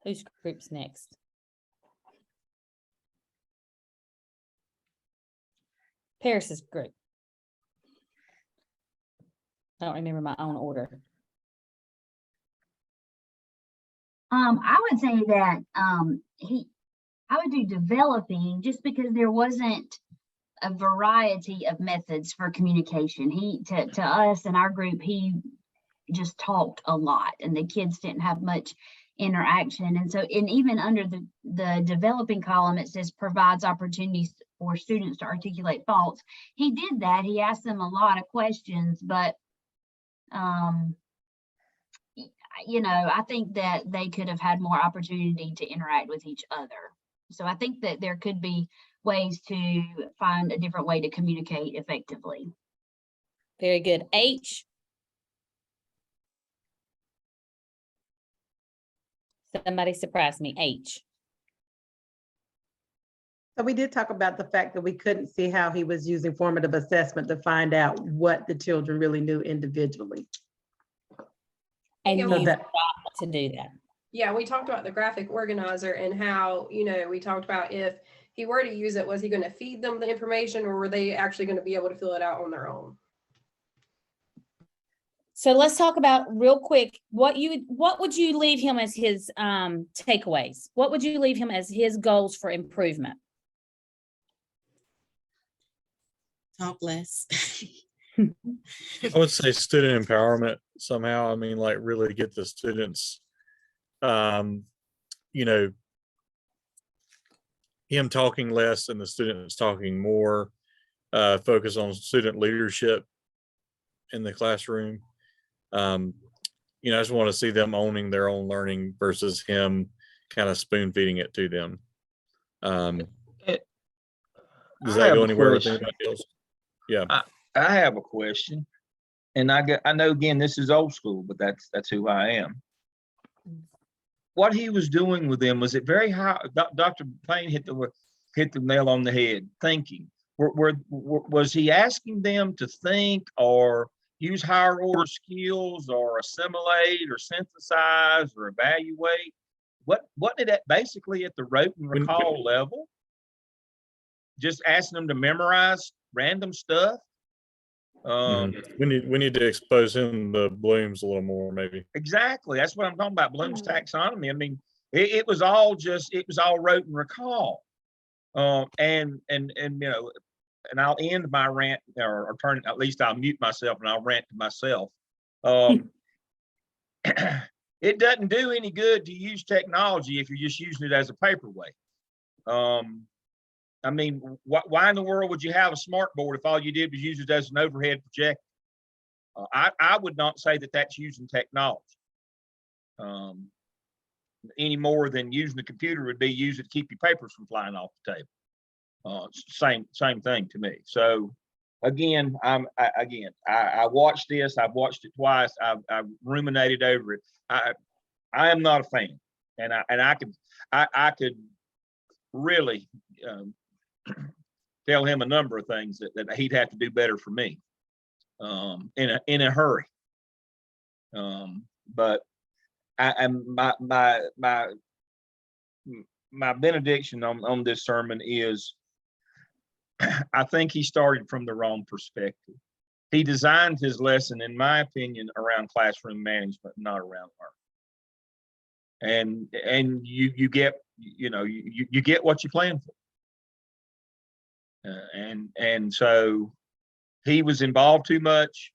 Whose group's next? Paris's group. I don't remember my own order. I would say that I would do developing, just because there wasn't a variety of methods for communication. To us in our group, he just talked a lot, and the kids didn't have much interaction. And so, and even under the developing column, it says provides opportunities for students to articulate thoughts. He did that. He asked them a lot of questions, but I think that they could have had more opportunity to interact with each other. So I think that there could be ways to find a different way to communicate effectively. Very good. H. Somebody surprised me. H. So we did talk about the fact that we couldn't see how he was using formative assessment to find out what the children really knew individually. And So you that- got to do that. Yeah, we talked about the graphic organizer and how, we talked about if he were to use it, was he going to feed them the information, or were they actually going to be able to fill it out on their own? So let's talk about real quick, what would you leave him as his takeaways? What would you leave him as his goals for improvement? Talk less. I would say student empowerment somehow. I mean, like really get the students, him talking less and the students talking more, focus on student leadership in the classroom. I just want to see them owning their own learning versus him kind of spoon feeding it to them. Does that go anywhere with anybody else? Yeah. I have a question, and I know again this is old school, but that's who I am. What he was doing with them, was it very high? Dr. Payne hit the nail on the head. Thinking, was he asking them to think or use higher order skills or assimilate or synthesize or evaluate? What did that basically at the rote and recall level? Just asking them to memorize random stuff. We need to expose him to Bloom's a little more, maybe. Exactly. That's what I'm talking about. Bloom's taxonomy. I mean, it was all rote and recall. And I'll end my rant or turn, at least I'll mute myself and I'll rant to myself. It doesn't do any good to use technology if you're just using it as a paperweight. I mean, why in the world would you have a smart board if all you did was use it as an overhead projector? I would not say that that's using technology any more than using the computer would be used to keep your papers from flying off the table. Same thing to me. So again, I watched this. I've watched it twice. I've ruminated over it. I am not a fan, and I could really tell him a number of things that he'd have to do better for me in a hurry. But my benediction on this sermon is I think he started from the wrong perspective. He designed his lesson, in my opinion, around classroom management, not around learning. And you get what you plan for. And so he was involved too much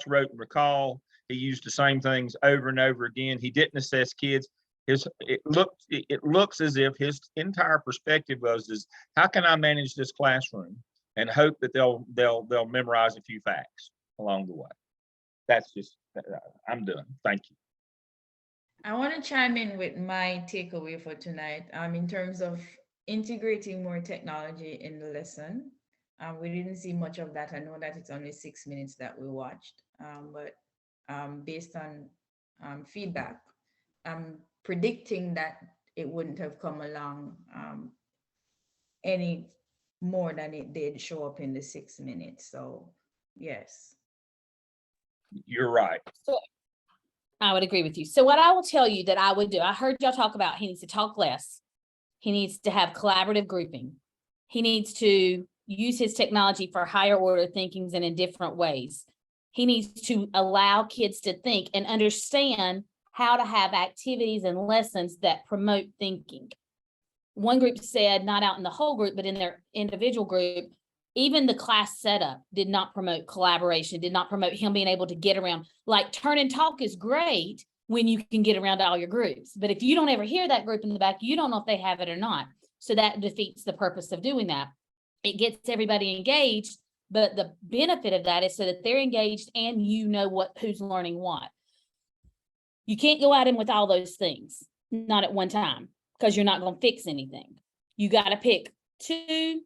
rote and recall. He used the same things over and over again. He didn't assess kids. It looks as if his entire perspective is how can I manage this classroom and hope that they'll memorize a few facts along the way. That's just, I'm done. Thank you. I want to chime in with my takeaway for tonight. In terms of integrating more technology in the lesson. We didn't see much of that. I know that it's only 6 minutes that we watched, but based on feedback, I'm predicting that it wouldn't have come along any more than it did show up in the 6 minutes. So yes. You're right. So I would agree with you. So what I will tell you that I would do, I heard y'all talk about he needs to talk less. He needs to have collaborative grouping. He needs to use his technology for higher order thinkings and in different ways. He needs to allow kids to think and understand how to have activities and lessons that promote thinking. One group said, not out in the whole group, but in their individual group, Even the class setup did not promote collaboration, did not promote him being able to get around. Like turn and talk is great when you can get around all your groups. But if you don't ever hear that group in the back, you don't know if they have it or not. So that defeats the purpose of doing that. It gets everybody engaged, but the benefit of that is so that they're engaged and you know who's learning what. You can't go at him with all those things, not at one time, because you're not going to fix anything. You got to pick 2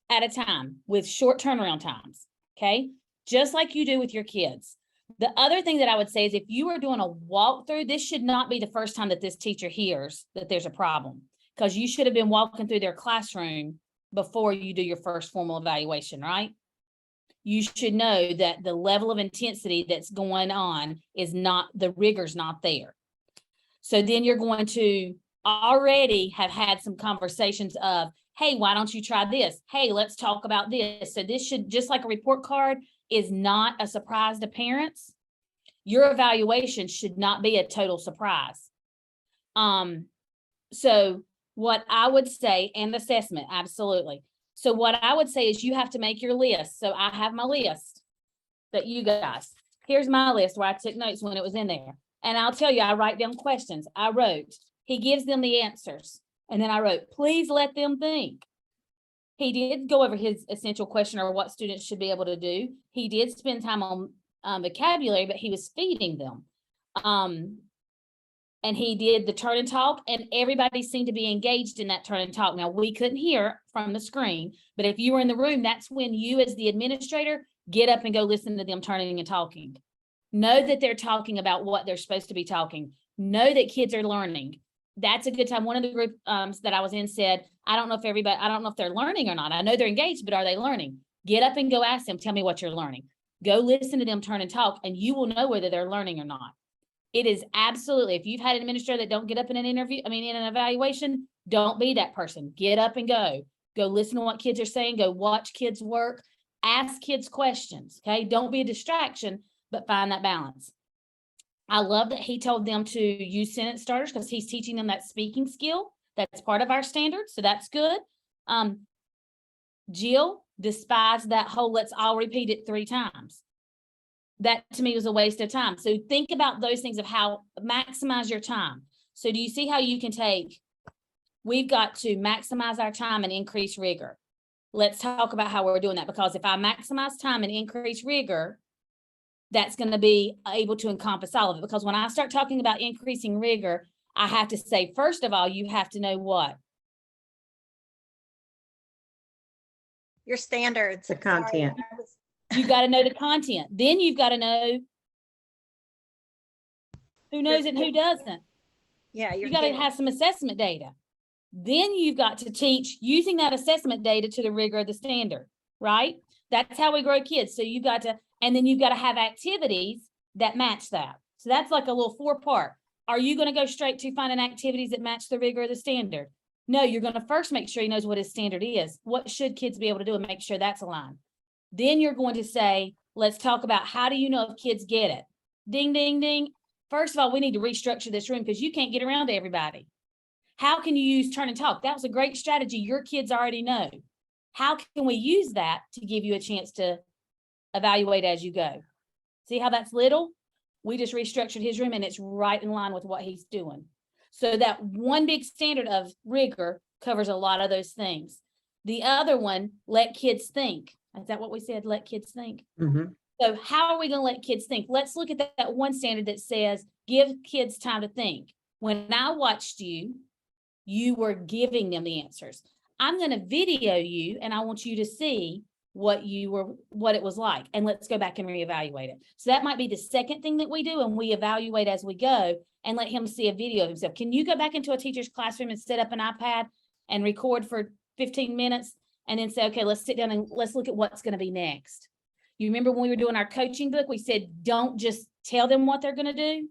at a time with short turnaround times, okay? Just like you do with your kids. The other thing that I would say is if you are doing a walkthrough, this should not be the first time that this teacher hears that there's a problem, because you should have been walking through their classroom before you do your first formal evaluation, right? You should know that the level of intensity that's going on is not, the rigor's not there. So then you're going to already have had some conversations of, hey, why don't you try this? Hey, let's talk about this. So this should, just like a report card is not a surprise to parents, your evaluation should not be a total surprise. So what I would say, and assessment, absolutely. So what I would say is you have to make your list. So I have my list that you guys, here's my list where I took notes when it was in there. And I'll tell you, I write down questions. I wrote, he gives them the answers. And then I wrote, please let them think. He did go over his essential question or what students should be able to do. He did spend time on vocabulary, but he was feeding them. And he did the turn and talk, and everybody seemed to be engaged in that turn and talk. Now, we couldn't hear from the screen, but if you were in the room, that's when you as the administrator get up and go listen to them turning and talking. Know that they're talking about what they're supposed to be talking. Know that kids are learning. That's a good time. One of the groups that I was in said, I don't know if they're learning or not. I know they're engaged, but are they learning? Get up and go ask them, tell me what you're learning. Go listen to them turn and talk, and you will know whether they're learning or not. It is absolutely, if you've had an administrator that don't get up in an interview, in an evaluation, don't be that person. Get up and go. Go listen to what kids are saying. Go watch kids work. Ask kids questions, okay? Don't be a distraction, but find that balance. I love that he told them to use sentence starters because he's teaching them that speaking skill. That's part of our standards, so that's good. Jill despised that whole let's all repeat it 3 times. That to me was a waste of time. So think about those things of how maximize your time. So do you see how you can take, we've got to maximize our time and increase rigor. Let's talk about how we're doing that, because if I maximize time and increase rigor, that's going to be able to encompass all of it. Because when I start talking about increasing rigor, I have to say, first of all, you have to know what? Your standards. The content. You got to know the content. Then you've got to know who knows it and who doesn't. Yeah, you got to have some assessment data. Then you've got to teach using that assessment data to the rigor of the standard, right? That's how we grow kids. So you got to, and then you've got to have activities that match that. So that's like a little 4-part. Are you going to go straight to finding activities that match the rigor of the standard? No, you're going to first make sure he knows what his standard is. What should kids be able to do, and make sure that's aligned. Then you're going to say, let's talk about how do you know if kids get it? Ding, ding, ding. First of all, we need to restructure this room because you can't get around to everybody. How can you use turn and talk? That was a great strategy. Your kids already know. How can we use that to give you a chance to evaluate as you go? See how that's little? We just restructured his room and it's right in line with what he's doing. So that one big standard of rigor covers a lot of those things. The other one, let kids think. Is that what we said? Let kids think. Mm-hmm. So how are we going to let kids think? Let's look at that one standard that says, give kids time to think. When I watched you, you were giving them the answers. I'm going to video you and I want you to see what it was like. And let's go back and reevaluate it. So that might be the second thing that we do, and we evaluate as we go and let him see a video of himself. Can you go back into a teacher's classroom and set up an iPad and record for 15 minutes and then say, okay, let's sit down and let's look at what's going to be next. You remember when we were doing our coaching book, we said, don't just tell them what they're going to do.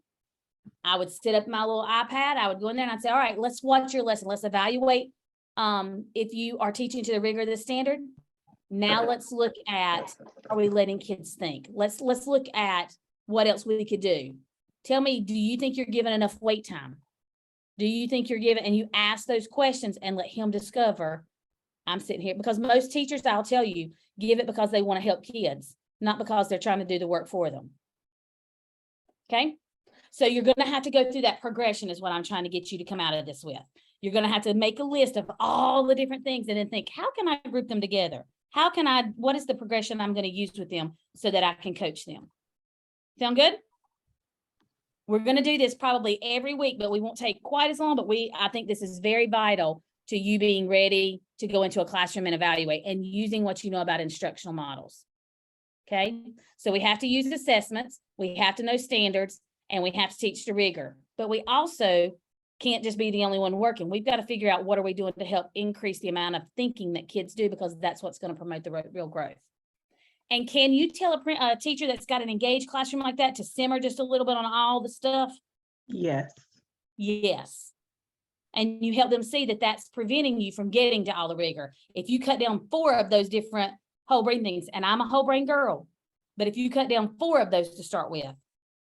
I would set up my little iPad. I would go in there and I'd say, all right, let's watch your lesson. Let's evaluate if you are teaching to the rigor of the standard. Now let's look at, are we letting kids think? Let's look at what else we could do. Tell me, do you think you're giving enough wait time? Do you think you're giving, and you ask those questions and let him discover, I'm sitting here because most teachers, I'll tell you, give it because they want to help kids, not because they're trying to do the work for them. Okay? So you're going to have to go through that progression is what I'm trying to get you to come out of this with. You're going to have to make a list of all the different things and then think, how can I group them together? What is the progression I'm going to use with them so that I can coach them? Sound good? We're going to do this probably every week, but we won't take quite as long, but I think this is very vital to you being ready to go into a classroom and evaluate and using what you know about instructional models. Okay, so we have to use assessments, we have to know standards, and we have to teach the rigor. But we also can't just be the only one working. We've got to figure out what are we doing to help increase the amount of thinking that kids do, because that's what's going to promote the real growth. And can you tell a teacher that's got an engaged classroom like that to simmer just a little bit on all the stuff? Yes. Yes. And you help them see that that's preventing you from getting to all the rigor. If you cut down 4 of those different whole brain things, and I'm a whole brain girl, but if you cut down 4 of those to start with,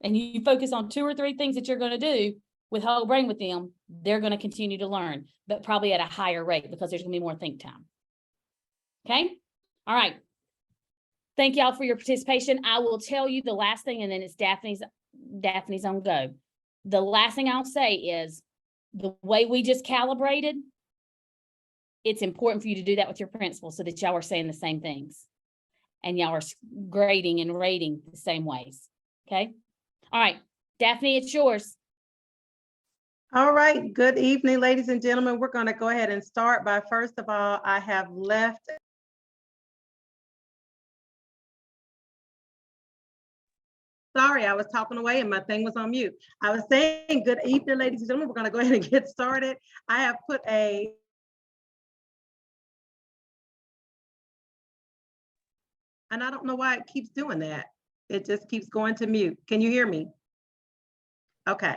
and you focus on 2 or 3 things that you're going to do with whole brain with them, they're going to continue to learn, but probably at a higher rate because there's going to be more think time. Okay. All right. Thank y'all for your participation. I will tell you the last thing, and then it's Daphne's on go. The last thing I'll say is the way we just calibrated, it's important for you to do that with your principal so that y'all are saying the same things and y'all are grading and rating the same ways. Okay. All right, Daphne, it's yours. All right. Good evening, ladies and gentlemen. We're going to go ahead and start by, first of all, I have left. Sorry, I was talking away and my thing was on mute. I was saying good evening, ladies and gentlemen. We're going to go ahead and get started. I have put and I don't know why it keeps doing that. It just keeps going to mute. Can you hear me? Okay.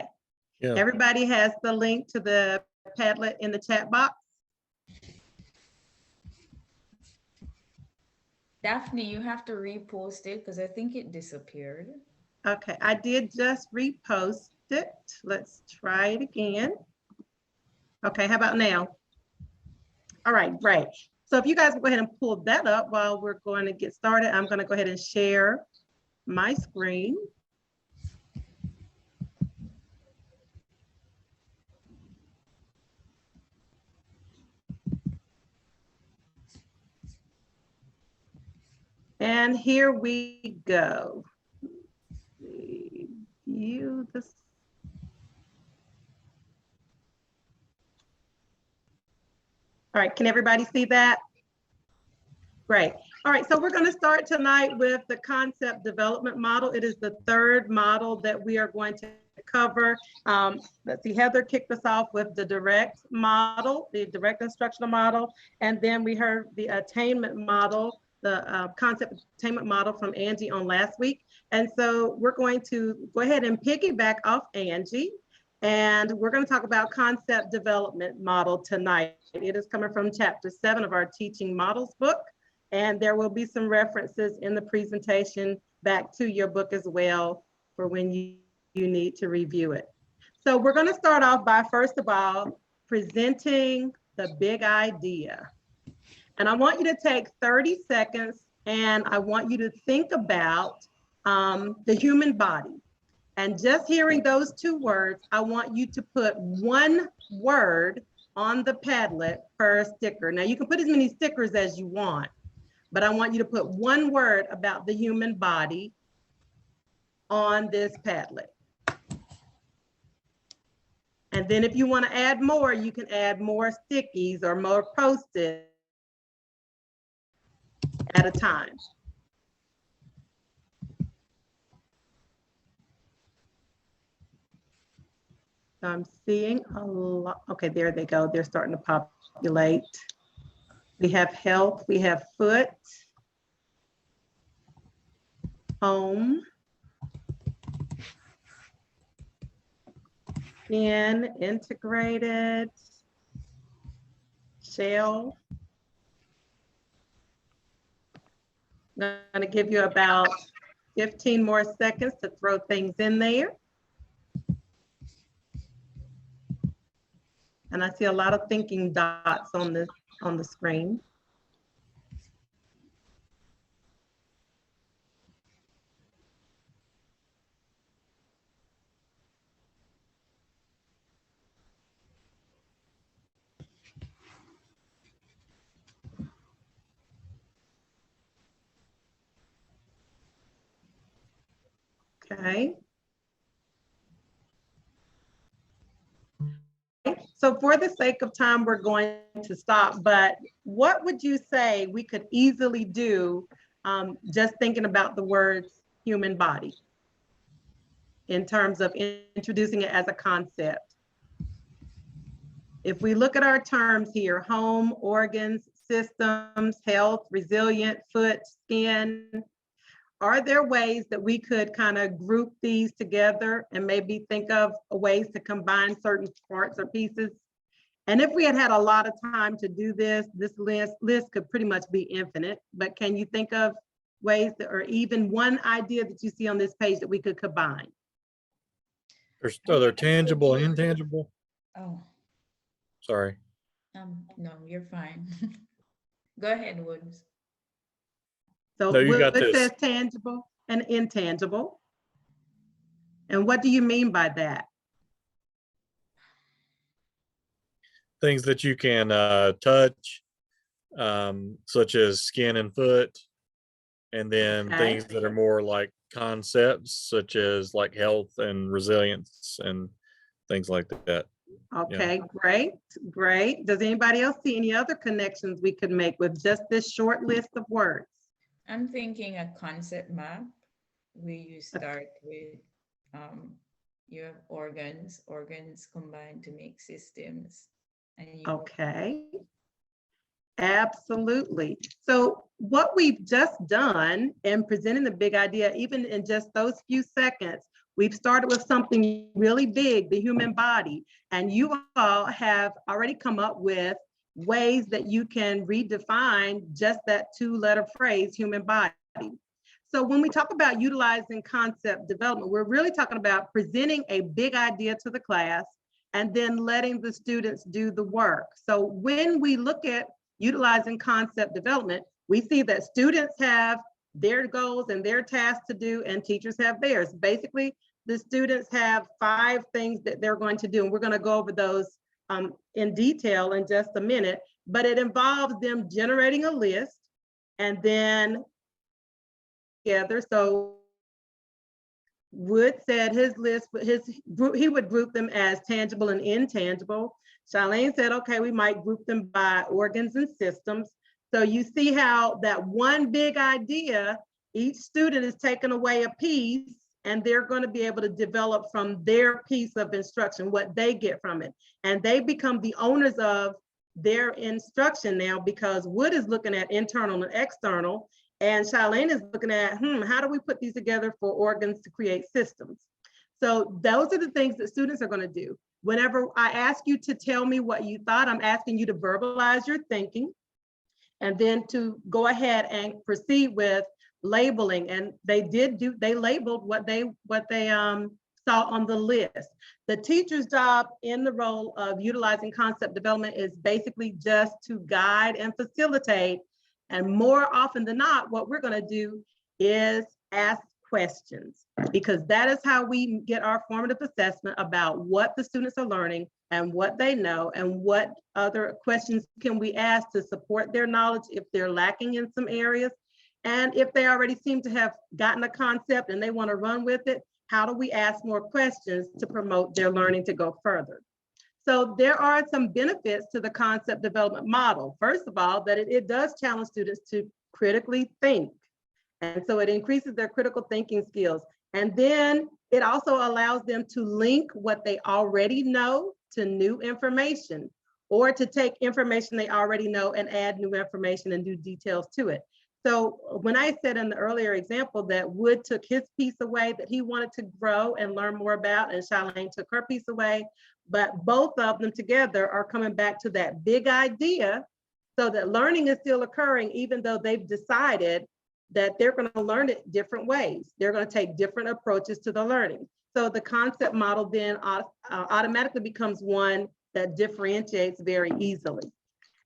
Yeah. Everybody has the link to the Padlet in the chat box. Daphne, you have to repost it because I think it disappeared. Okay, I did just repost it. Let's try it again. Okay, how about now? All right, great. So if you guys go ahead and pull that up while we're going to get started, I'm going to go ahead and share my screen. And here we go. View this. All right, can everybody see that? Great. All right, so we're going to start tonight with the concept development model. It is the 3rd model that we are going to cover. Let's see, Heather kicked us off with the direct model, the direct instructional model, and then we heard the attainment model, the concept attainment model from Angie on last week. And so we're going to go ahead and piggyback off Angie, and we're going to talk about concept development model tonight. It is coming from chapter 7 of our teaching models book. And there will be some references in the presentation back to your book as well for when you need to review it. So we're going to start off by, first of all, presenting the big idea. And I want you to take 30 seconds and I want you to think about the human body. And just hearing those 2 words, I want you to put 1 word on the Padlet per sticker. Now you can put as many stickers as you want, but I want you to put 1 word about the human body on this Padlet. And then if you want to add more, you can add more stickies or more Post-its at a time. So I'm seeing a lot. Okay, there they go. They're starting to populate. We have health, we have foot, home, skin, integrated, shell. I'm going to give you about 15 more seconds to throw things in there. And I see a lot of thinking dots on the screen. Okay. So for the sake of time, we're going to stop, but what would you say we could easily do just thinking about the words human body in terms of introducing it as a concept? If we look at our terms here, home, organs, systems, health, resilient, foot, skin, are there ways that we could kind of group these together and maybe think of ways to combine certain parts or pieces? And if we had had a lot of time to do this, this list could pretty much be infinite, but can you think of ways that, or even one idea that you see on this page that we could combine? Are there tangible and intangible? Oh, Sorry. no, you're fine. Go ahead, Woods. So No, you got what this. says tangible and intangible? And what do you mean by that? Things that you can touch, such as skin and foot, and then Okay. things that are more like concepts, such as like health and resilience and things like that. Okay, great, great. Does anybody else see any other connections we could make with just this short list of words? I'm thinking a concept map where you start with you have organs combined to make systems. And you Okay. Absolutely. So what we've just done in presenting the big idea, even in just those few seconds, we've started with something really big, the human body, and you all have already come up with ways that you can redefine just that two-letter phrase, human body. So when we talk about utilizing concept development, we're really talking about presenting a big idea to the class and then letting the students do the work. So when we look at utilizing concept development, we see that students have their goals and their tasks to do, and teachers have theirs. Basically, the students have 5 things that they're going to do, and we're going to go over those in detail in just a minute, but it involves them generating a list and then together. So Wood said his list, he would group them as tangible and intangible. Charlene said, okay, we might group them by organs and systems. So you see how that one big idea, each student is taking away a piece and they're going to be able to develop from their piece of instruction, what they get from it. And they become the owners of their instruction now, because Wood is looking at internal and external, and Charlene is looking at, how do we put these together for organs to create systems? So those are the things that students are going to do. Whenever I ask you to tell me what you thought, I'm asking you to verbalize your thinking and then to go ahead and proceed with labeling. And they labeled what they saw on the list. The teacher's job in the role of utilizing concept development is basically just to guide and facilitate. And more often than not, what we're going to do is ask questions, because that is how we get our formative assessment about what the students are learning and what they know, and what other questions can we ask to support their knowledge if they're lacking in some areas. And if they already seem to have gotten a concept and they want to run with it, how do we ask more questions to promote their learning to go further? So there are some benefits to the concept development model. First of all, that it does challenge students to critically think. And so it increases their critical thinking skills. And then it also allows them to link what they already know to new information, or to take information they already know and add new information and new details to it. So when I said in the earlier example that Wood took his piece away that he wanted to grow and learn more about, and Charlene took her piece away, but both of them together are coming back to that big idea, so that learning is still occurring, even though they've decided that they're going to learn it different ways. They're going to take different approaches to the learning. So the concept model then automatically becomes one that differentiates very easily.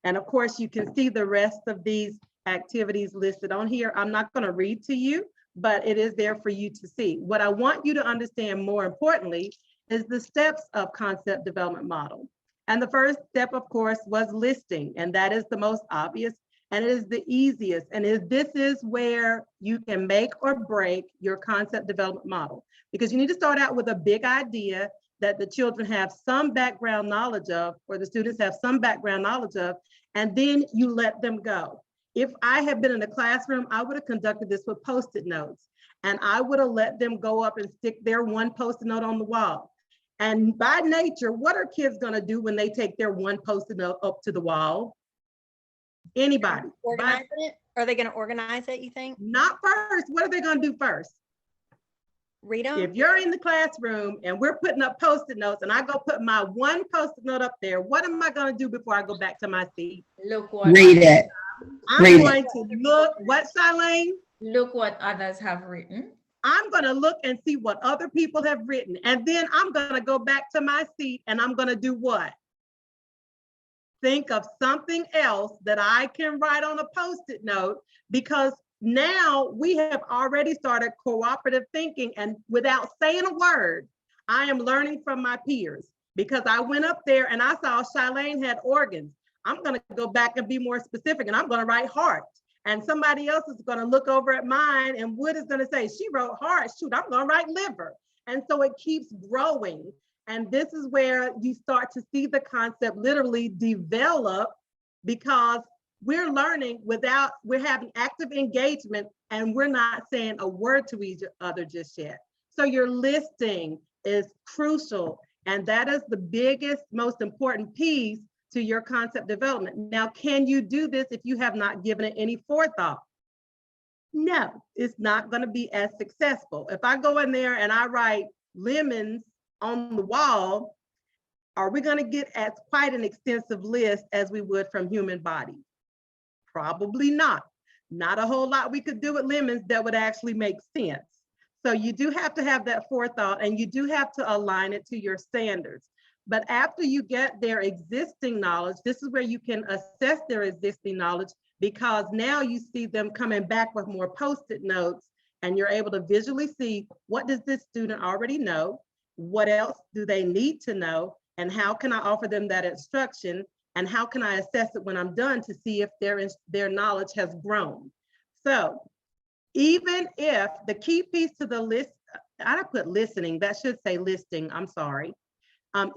And of course, you can see the rest of these activities listed on here. I'm not going to read to you, but it is there for you to see. What I want you to understand more importantly is the steps of concept development model. And the first step, of course, was listing, and that is the most obvious. and it is the easiest. And this is where you can make or break your concept development model, because you need to start out with a big idea that the children have some background knowledge of, or the students have some background knowledge of, and then you let them go. If I had been in a classroom, I would have conducted this with Post-it notes, and I would have let them go up and stick their one Post-it note on the wall. And by nature, what are kids gonna do when they take their one Post-it note up to the wall? Anybody? Organize it? Are they going to organize it, you think? Not first. What are they gonna do first? Read them? If you're in the classroom and we're putting up Post-it notes and I go put my one Post-it note up there, what am I gonna do before I go back to my seat? Look what Read it. I'm Read it. going to look, what, Charlene? look what others have written. I'm gonna look and see what other people have written. And then I'm gonna go back to my seat and I'm gonna do what? Think of something else that I can write on a Post-it note, because now we have already started cooperative thinking, and without saying a word, I am learning from my peers, because I went up there and I saw Charlene had organs. I'm gonna go back and be more specific, and I'm gonna write heart. And somebody else is gonna look over at mine, and Wood is gonna say, she wrote heart, shoot, I'm gonna write liver. And so it keeps growing. And this is where you start to see the concept literally develop, because we're learning without, we're having active engagement, and we're not saying a word to each other just yet. So your listing is crucial. And that is the biggest, most important piece to your concept development. Now, can you do this if you have not given it any forethought? No, it's not going to be as successful. If I go in there and I write lemons on the wall, are we going to get as quite an extensive list as we would from human bodies? Probably not. Not a whole lot we could do with lemons that would actually make sense. So you do have to have that forethought, and you do have to align it to your standards. But after you get their existing knowledge, this is where you can assess their existing knowledge, because now you see them coming back with more Post-it notes, and you're able to visually see, what does this student already know? What else do they need to know? And how can I offer them that instruction? And how can I assess it when I'm done to see if their knowledge has grown? So even if the key piece to the list, I put listening, that should say listing, I'm sorry.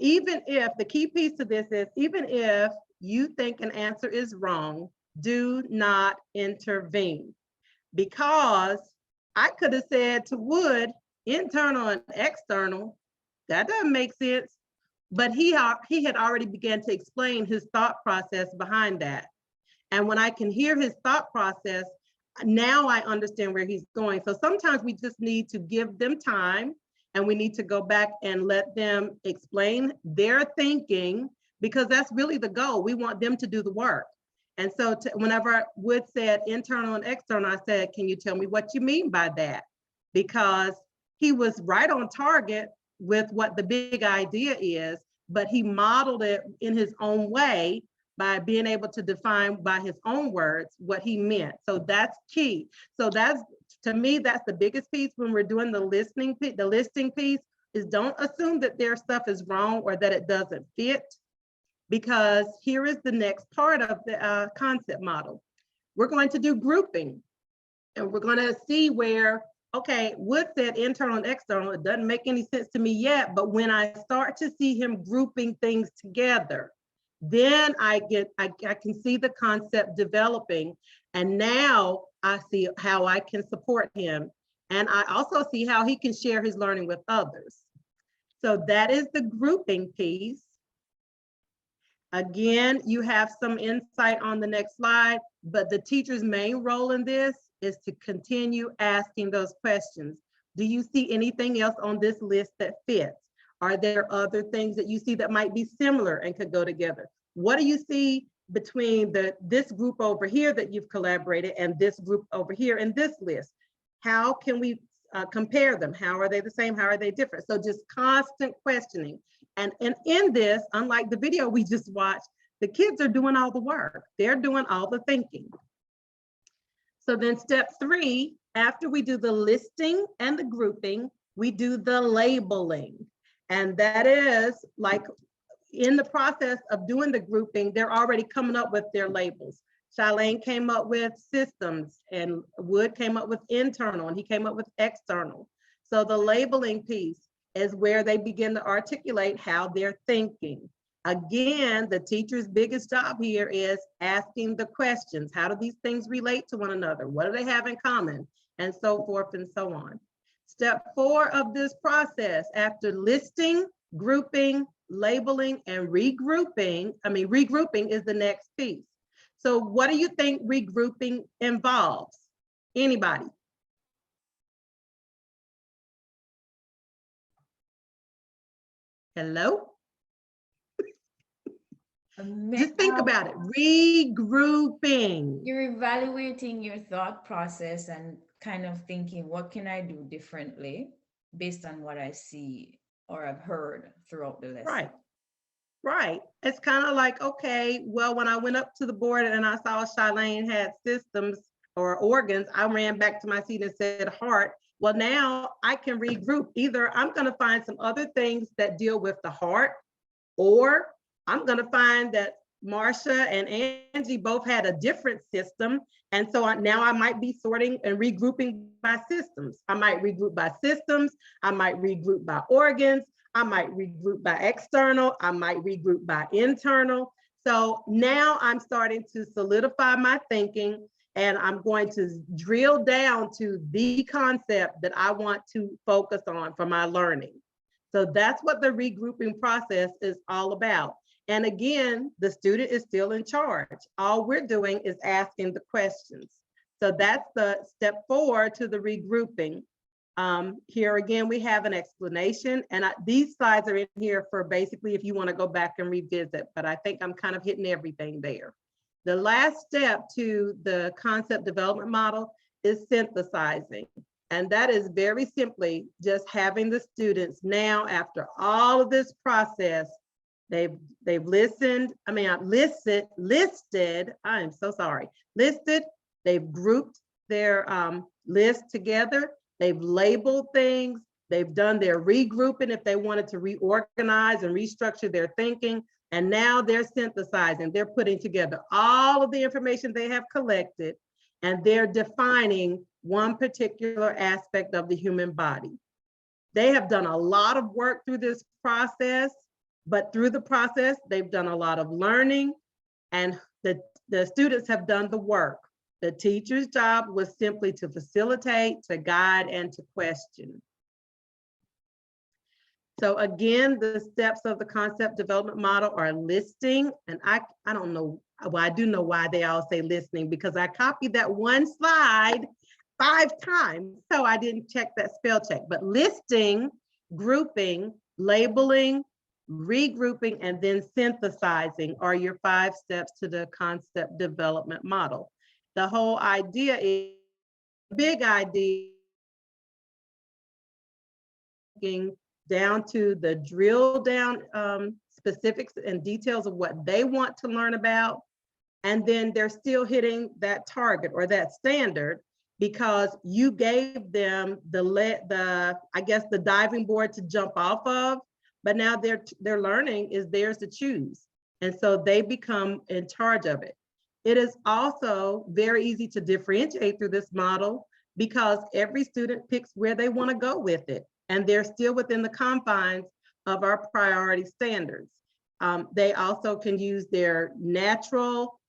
Even if the key piece to this is, even if you think an answer is wrong, do not intervene. Because I could have said to Wood, internal and external, that doesn't make sense. But he had already began to explain his thought process behind that. And when I can hear his thought process, now I understand where he's going. So sometimes we just need to give them time, and we need to go back and let them explain their thinking, because that's really the goal. We want them to do the work. And so whenever Wood said internal and external, I said, can you tell me what you mean by that? Because he was right on target with what the big idea is, but he modeled it in his own way by being able to define by his own words what he meant. So that's key. So that's, to me, that's the biggest piece when we're doing the listing piece, is don't assume that their stuff is wrong or that it doesn't fit, because here is the next part of the concept model. We're going to do grouping, and we're going to see where, okay, Wood said internal and external. It doesn't make any sense to me yet, but when I start to see him grouping things together, then I can see the concept developing, and now I see how I can support him. And I also see how he can share his learning with others. So that is the grouping piece. Again, you have some insight on the next slide, but the teacher's main role in this is to continue asking those questions. Do you see anything else on this list that fits? Are there other things that you see that might be similar and could go together? What do you see between this group over here that you've collaborated and this group over here in this list? How can we compare them? How are they the same? How are they different? So just constant questioning. And in this, unlike the video we just watched, the kids are doing all the work. They're doing all the thinking. So then step 3, after we do the listing and the grouping, we do the labeling. And that is like, in the process of doing the grouping, they're already coming up with their labels. Charlene came up with systems, and Wood came up with internal, and he came up with external. So the labeling piece is where they begin to articulate how they're thinking. Again, the teacher's biggest job here is asking the questions. How do these things relate to one another? What do they have in common? And so forth and so on. Step 4 of this process, after listing, grouping, labeling, and regrouping is the next piece. So what do you think regrouping involves? Anybody? Hello? Just think about it. Regrouping. You're evaluating your thought process and kind of thinking, what can I do differently based on what I see or have heard throughout the lesson? Right. Right. It's kind of like, okay, well, when I went up to the board and I saw Charlene had systems or organs, I ran back to my seat and said heart. Well, now I can regroup. Either I'm going to find some other things that deal with the heart, or I'm going to find that Marsha and Angie both had a different system. And so now I might be sorting and regrouping by systems. I might regroup by systems. I might regroup by organs. I might regroup by external. I might regroup by internal. So now I'm starting to solidify my thinking, and I'm going to drill down to the concept that I want to focus on for my learning. So that's what the regrouping process is all about. And again, the student is still in charge. All we're doing is asking the questions. So that's the step 4 to the regrouping. Here again, we have an explanation, and these slides are in here for basically if you want to go back and revisit, but I think I'm kind of hitting everything there. The last step to the concept development model is synthesizing. And that is very simply just having the students now, after all of this process, they've listened, listed, I am so sorry, listed, they've grouped their list together, they've labeled things, they've done their regrouping if they wanted to reorganize and restructure their thinking, and now they're synthesizing, they're putting together all of the information they have collected, and they're defining one particular aspect of the human body. They have done a lot of work through this process, but through the process, they've done a lot of learning, and the students have done the work. The teacher's job was simply to facilitate, to guide, and to question. So again, the steps of the concept development model are listing, and I don't know, well, I do know why they all say listening, because I copied that one slide 5 times, so I didn't check that spell check. But listing, grouping, labeling, regrouping, and then synthesizing are your 5 steps to the concept development model. The whole idea is, big idea, down to the drill down specifics and details of what they want to learn about. And then they're still hitting that target or that standard because you gave them I guess the diving board to jump off of, but now their learning is theirs to choose. And so they become in charge of it. It is also very easy to differentiate through this model because every student picks where they want to go with it, and they're still within the confines of our priority standards. They also can use their natural,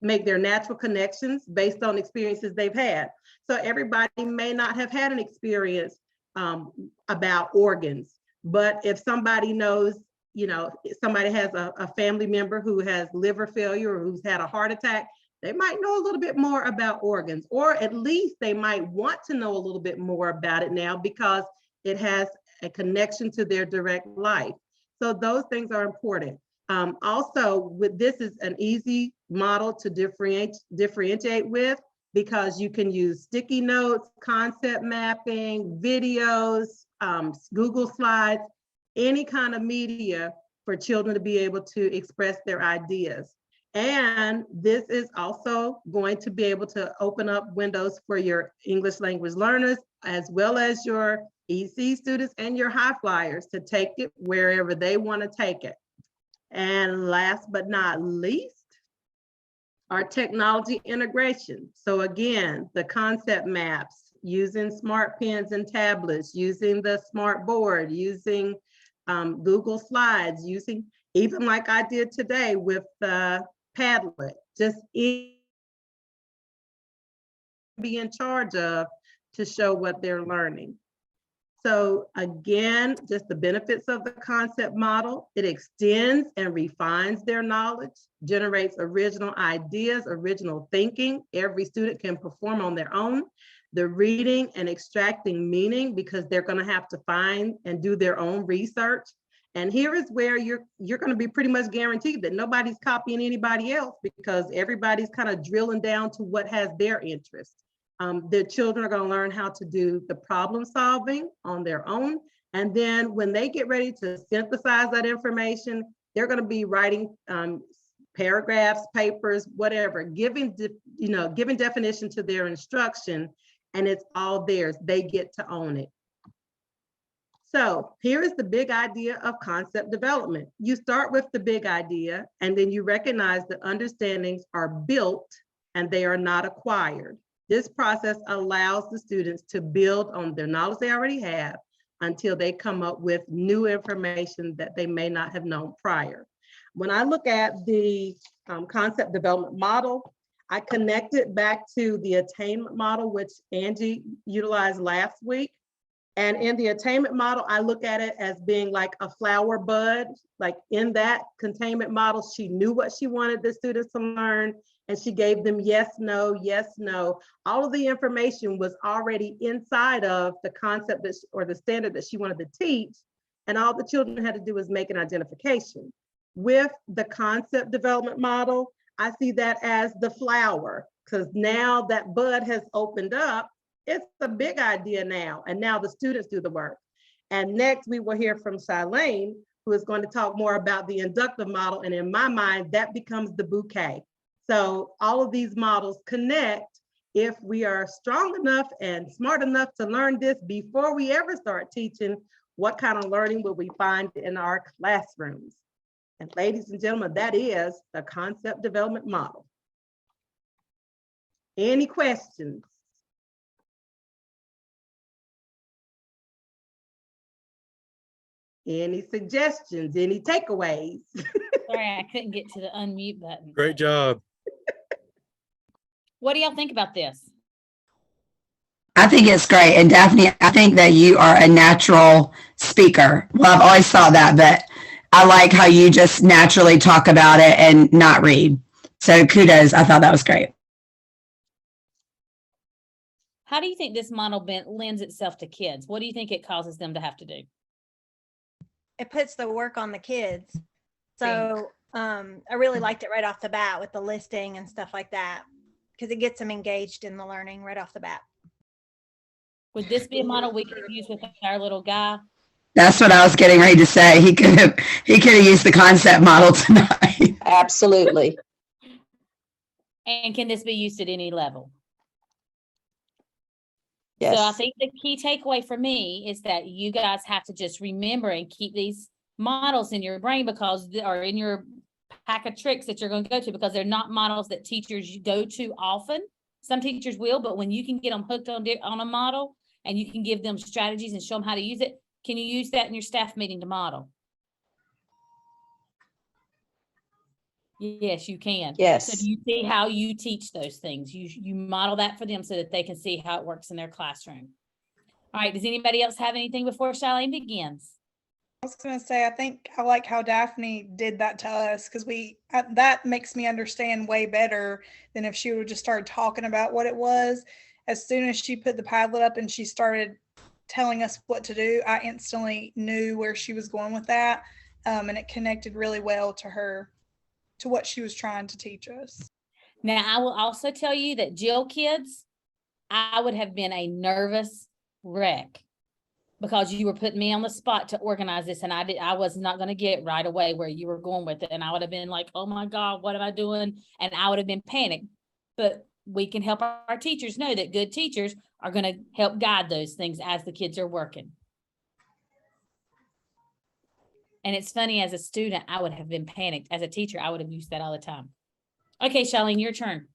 make their natural connections based on experiences they've had. So everybody may not have had an experience about organs, but if somebody knows, if somebody has a family member who has liver failure or who's had a heart attack, they might know a little bit more about organs, or at least they might want to know a little bit more about it now because it has a connection to their direct life. So those things are important. Also, this is an easy model to differentiate with because you can use sticky notes, concept mapping, videos, Google Slides, any kind of media for children to be able to express their ideas. And this is also going to be able to open up windows for your English language learners, as well as your EC students and your high flyers to take it wherever they want to take it. And last but not least, Our technology integration. So again, the concept maps, using smart pens and tablets, using the smart board, using Google Slides, using, even like I did today with the Padlet, just be in charge of to show what they're learning. So again, just the benefits of the concept model, it extends and refines their knowledge, generates original ideas, original thinking. Every student can perform on their own. The reading and extracting meaning, because they're going to have to find and do their own research. And here is where you're going to be pretty much guaranteed that nobody's copying anybody else, because everybody's kind of drilling down to what has their interest. The children are going to learn how to do the problem solving on their own. And then when they get ready to synthesize that information, they're going to be writing paragraphs, papers, whatever, giving definition to their instruction, and it's all theirs. They get to own it. So here is the big idea of concept development. You start with the big idea, and then you recognize that understandings are built and they are not acquired. This process allows the students to build on their knowledge they already have until they come up with new information that they may not have known prior. When I look at the concept development model, I connect it back to the attainment model, which Angie utilized last week. And in the attainment model, I look at it as being like a flower bud. Like in that containment model, she knew what she wanted the students to learn, and she gave them yes, no, yes, no. All of the information was already inside of the concept or the standard that she wanted to teach, and all the children had to do was make an identification. With the concept development model, I see that as the flower, because now that bud has opened up. It's a big idea now, and now the students do the work. And next we will hear from Charlene, who is going to talk more about the inductive model, and in my mind, that becomes the bouquet. So all of these models connect if we are strong enough and smart enough to learn this before we ever start teaching. What kind of learning will we find in our classrooms? And ladies and gentlemen, that is the concept development model. Any questions? Any suggestions, any takeaways? Sorry, I couldn't get to the unmute button. Great job. What do y'all think about this? I think it's great. And Daphne, I think that you are a natural speaker. Well, I've always thought that, but I like how you just naturally talk about it and not read. So kudos. I thought that was great. How do you think this model lends itself to kids? What do you think it causes them to have to do? It puts the work on the kids. So I really liked it right off the bat with the listing and stuff like that, because it gets them engaged in the learning right off the bat. Would this be a model we could use with our little guy? That's what I was getting ready to say. He could have used the concept model tonight. Absolutely. And can this be used at any level? Yes. So I think the key takeaway for me is that you guys have to just remember and keep these models in your brain, or in your pack of tricks that you're going to go to, because they're not models that teachers go to often. Some teachers will, but when you can get them hooked on a model and you can give them strategies and show them how to use it, can you use that in your staff meeting to model? Yes, you can. Yes. So do you see how you teach those things? You model that for them so that they can see how it works in their classroom. All right. Does anybody else have anything before Charlene begins? I was going to say, I think I like how Daphne did that to us, because that makes me understand way better than if she would have just started talking about what it was. As soon as she put the Padlet up and she started telling us what to do, I instantly knew where she was going with that. And it connected really well to her, to what she was trying to teach us. Now, I will also tell you that Jill kids, I would have been a nervous wreck, because you were putting me on the spot to organize this, and I was not going to get right away where you were going with it. And I would have been like, oh my God, what am I doing? And I would have been panicked. But we can help our teachers know that good teachers are going to help guide those things as the kids are working. And it's funny, as a student, I would have been panicked. As a teacher, I would have used that all the time. Okay, Charlene, your turn.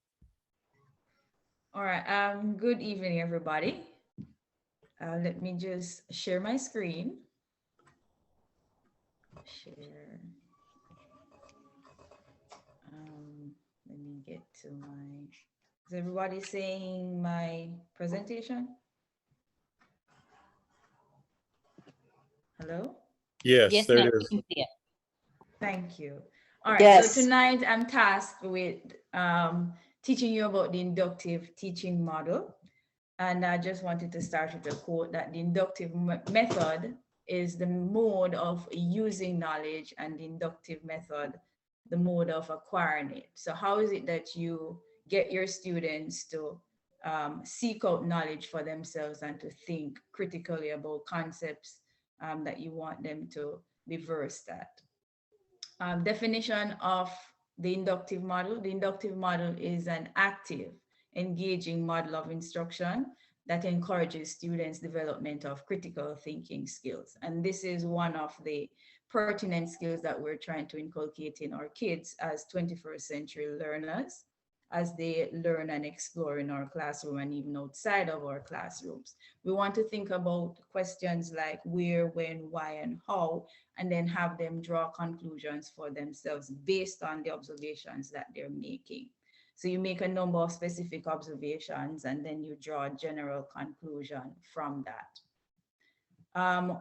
All right. Good evening, everybody. Let me just share my screen. Share. Let me get to my. Is everybody seeing my presentation? Hello? Yes, Yes, there ma'am, it we is. can see it. Thank you. All right, Yes. so tonight I'm tasked with teaching you about the inductive teaching model. And I just wanted to start with a quote that the inductive method is the mode of using knowledge, and the inductive method, the mode of acquiring it. So how is it that you get your students to seek out knowledge for themselves and to think critically about concepts that you want them to be versed at? Definition of the inductive model. The inductive model is an active, engaging model of instruction that encourages students' development of critical thinking skills. And this is one of the pertinent skills that we're trying to inculcate in our kids as 21st century learners, as they learn and explore in our classroom and even outside of our classrooms. We want to think about questions like where, when, why, and how, and then have them draw conclusions for themselves based on the observations that they're making. So you make a number of specific observations and then you draw a general conclusion from that.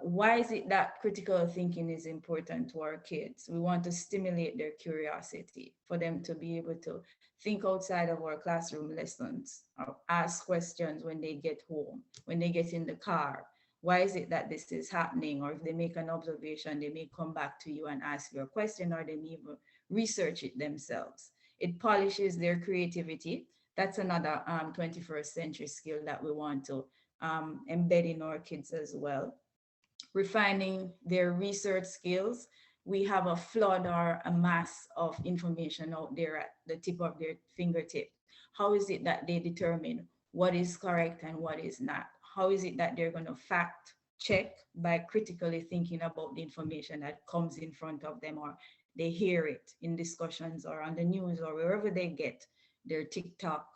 Why is it that critical thinking is important to our kids? We want to stimulate their curiosity, for them to be able to think outside of our classroom lessons or ask questions when they get home, when they get in the car. Why is it that this is happening? Or if they make an observation, they may come back to you and ask you a question, or they may even research it themselves. It polishes their creativity. That's another 21st century skill that we want to embed in our kids as well. Refining their research skills. We have a flood or a mass of information out there at the tip of their fingertip. How is it that they determine what is correct and what is not? How is it that they're going to fact check by critically thinking about the information that comes in front of them, or they hear it in discussions or on the news or wherever they get their TikTok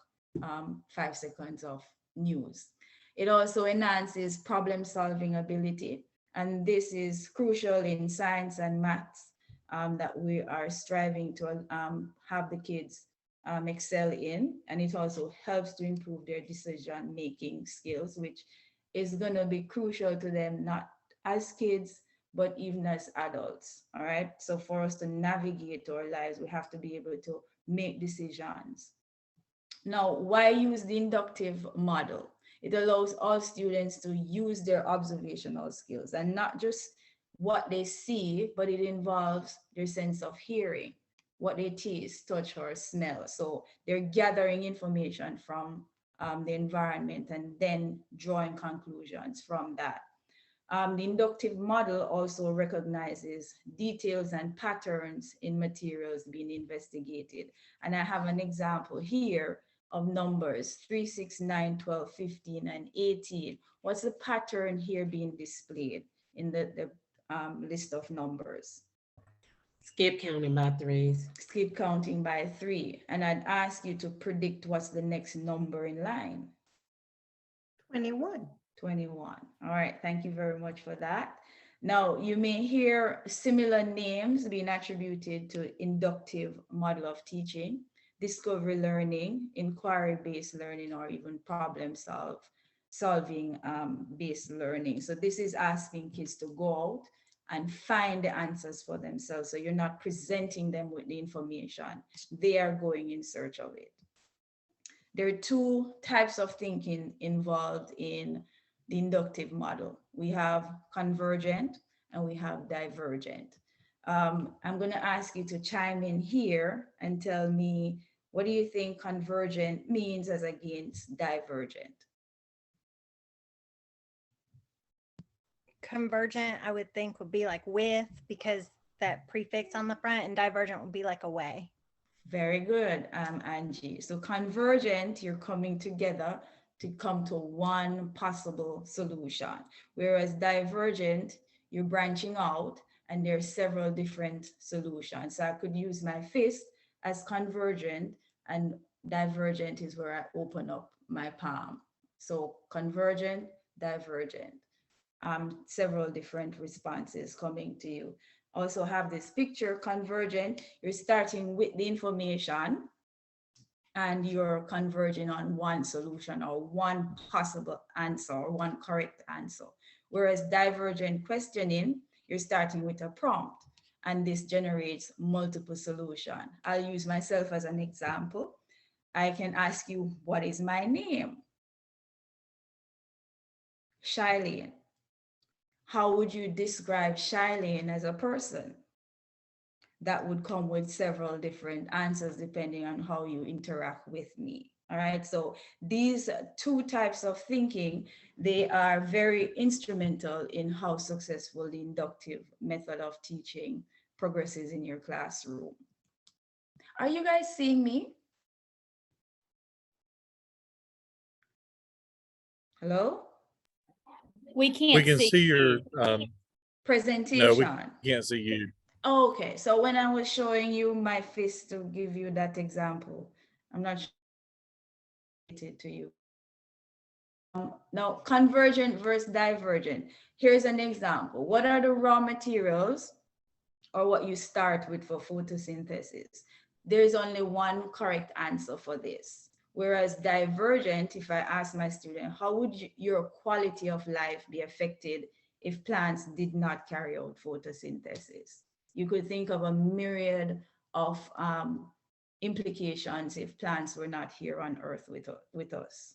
5 seconds of news. It also enhances problem solving ability. And this is crucial in science and maths that we are striving to have the kids excel in. And it also helps to improve their decision-making skills, which is going to be crucial to them, not as kids, but even as adults. All right. So for us to navigate our lives, we have to be able to make decisions. Now, why use the inductive model? It allows all students to use their observational skills, and not just what they see, but it involves their sense of hearing, what they taste, touch, or smell. So they're gathering information from the environment and then drawing conclusions from that. The inductive model also recognizes details and patterns in materials being investigated. And I have an example here of numbers 3, 6, 9, 12, 15, and 18. What's the pattern here being displayed in the list of numbers? Skip counting by threes. Skip counting by 3. And I'd ask you to predict what's the next number in line. 21. 21. All right, thank you very much for that. Now, you may hear similar names being attributed to inductive model of teaching, discovery learning, inquiry-based learning, or even solving based learning. So this is asking kids to go out and find the answers for themselves. So you're not presenting them with the information. They are going in search of it. There are 2 types of thinking involved in the inductive model. We have convergent and we have divergent. I'm going to ask you to chime in here and tell me, what do you think convergent means as against divergent? Convergent, I would think, would be like with, because that prefix on the front, and divergent would be like away. Very good, Angie. So convergent, you're coming together to come to one possible solution. Whereas divergent, you're branching out and there are several different solutions. So I could use my fist as convergent, and divergent is where I open up my palm. So convergent, divergent. Several different responses coming to you. Also have this picture, convergent, you're starting with the information and you're converging on one solution or one possible answer or one correct answer. Whereas divergent questioning, you're starting with a prompt and this generates multiple solutions. I'll use myself as an example. I can ask you, what is my name? Shailene. How would you describe Shailene as a person? That would come with several different answers depending on how you interact with me. All right, so these two types of thinking, they are very instrumental in how successful the inductive method of teaching progresses in your classroom. Are you guys seeing me? Hello? We can't We can see your, Presentation. no, we can't see you. Okay, so when I was showing you my fist to give you that example, I'm not sure it to you. Now, convergent versus divergent. Here's an example. What are the raw materials or what you start with for photosynthesis? There's only one correct answer for this. Whereas divergent, if I ask my student, how would your quality of life be affected if plants did not carry out photosynthesis? You could think of a myriad of implications if plants were not here on Earth with us.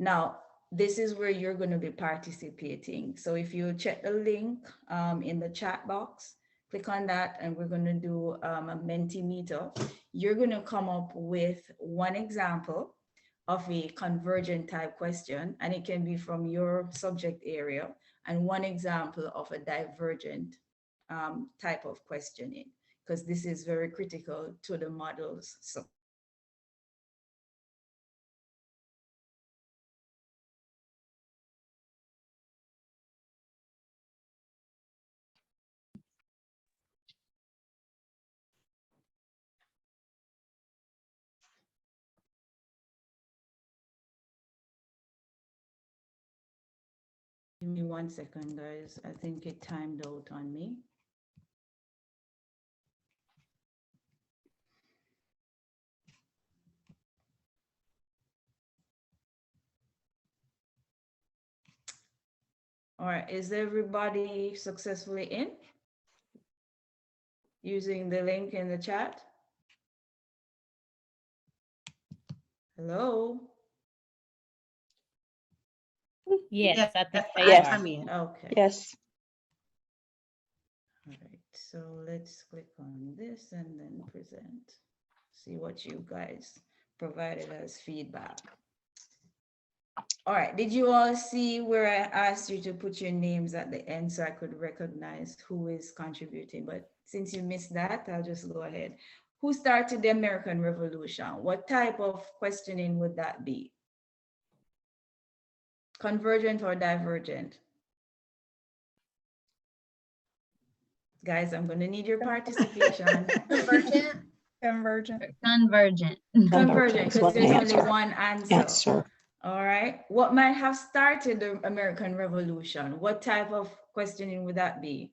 Now, this is where you're going to be participating. So if you check the link in the chat box, click on that, and we're going to do a Mentimeter. You're going to come up with one example of a convergent type question, and it can be from your subject area, and one example of a divergent type of questioning, because this is very critical to the models. So give me 1 second, guys. I think it timed out on me. All right, is everybody successfully in? Using the link in the chat? Hello? Yes, I think they Yes, are. I'm in. Okay. Yes. All right, so let's click on this and then present. See what you guys provided as feedback. All right, did you all see where I asked you to put your names at the end so I could recognize who is contributing? But since you missed that, I'll just go ahead. Who started the American Revolution? What type of questioning would that be? Convergent or divergent? Guys, I'm going to need your participation. Convergent. Convergent. Convergent. Convergent, because there's only one answer. All right. What might have started the American Revolution? What type of questioning would that be?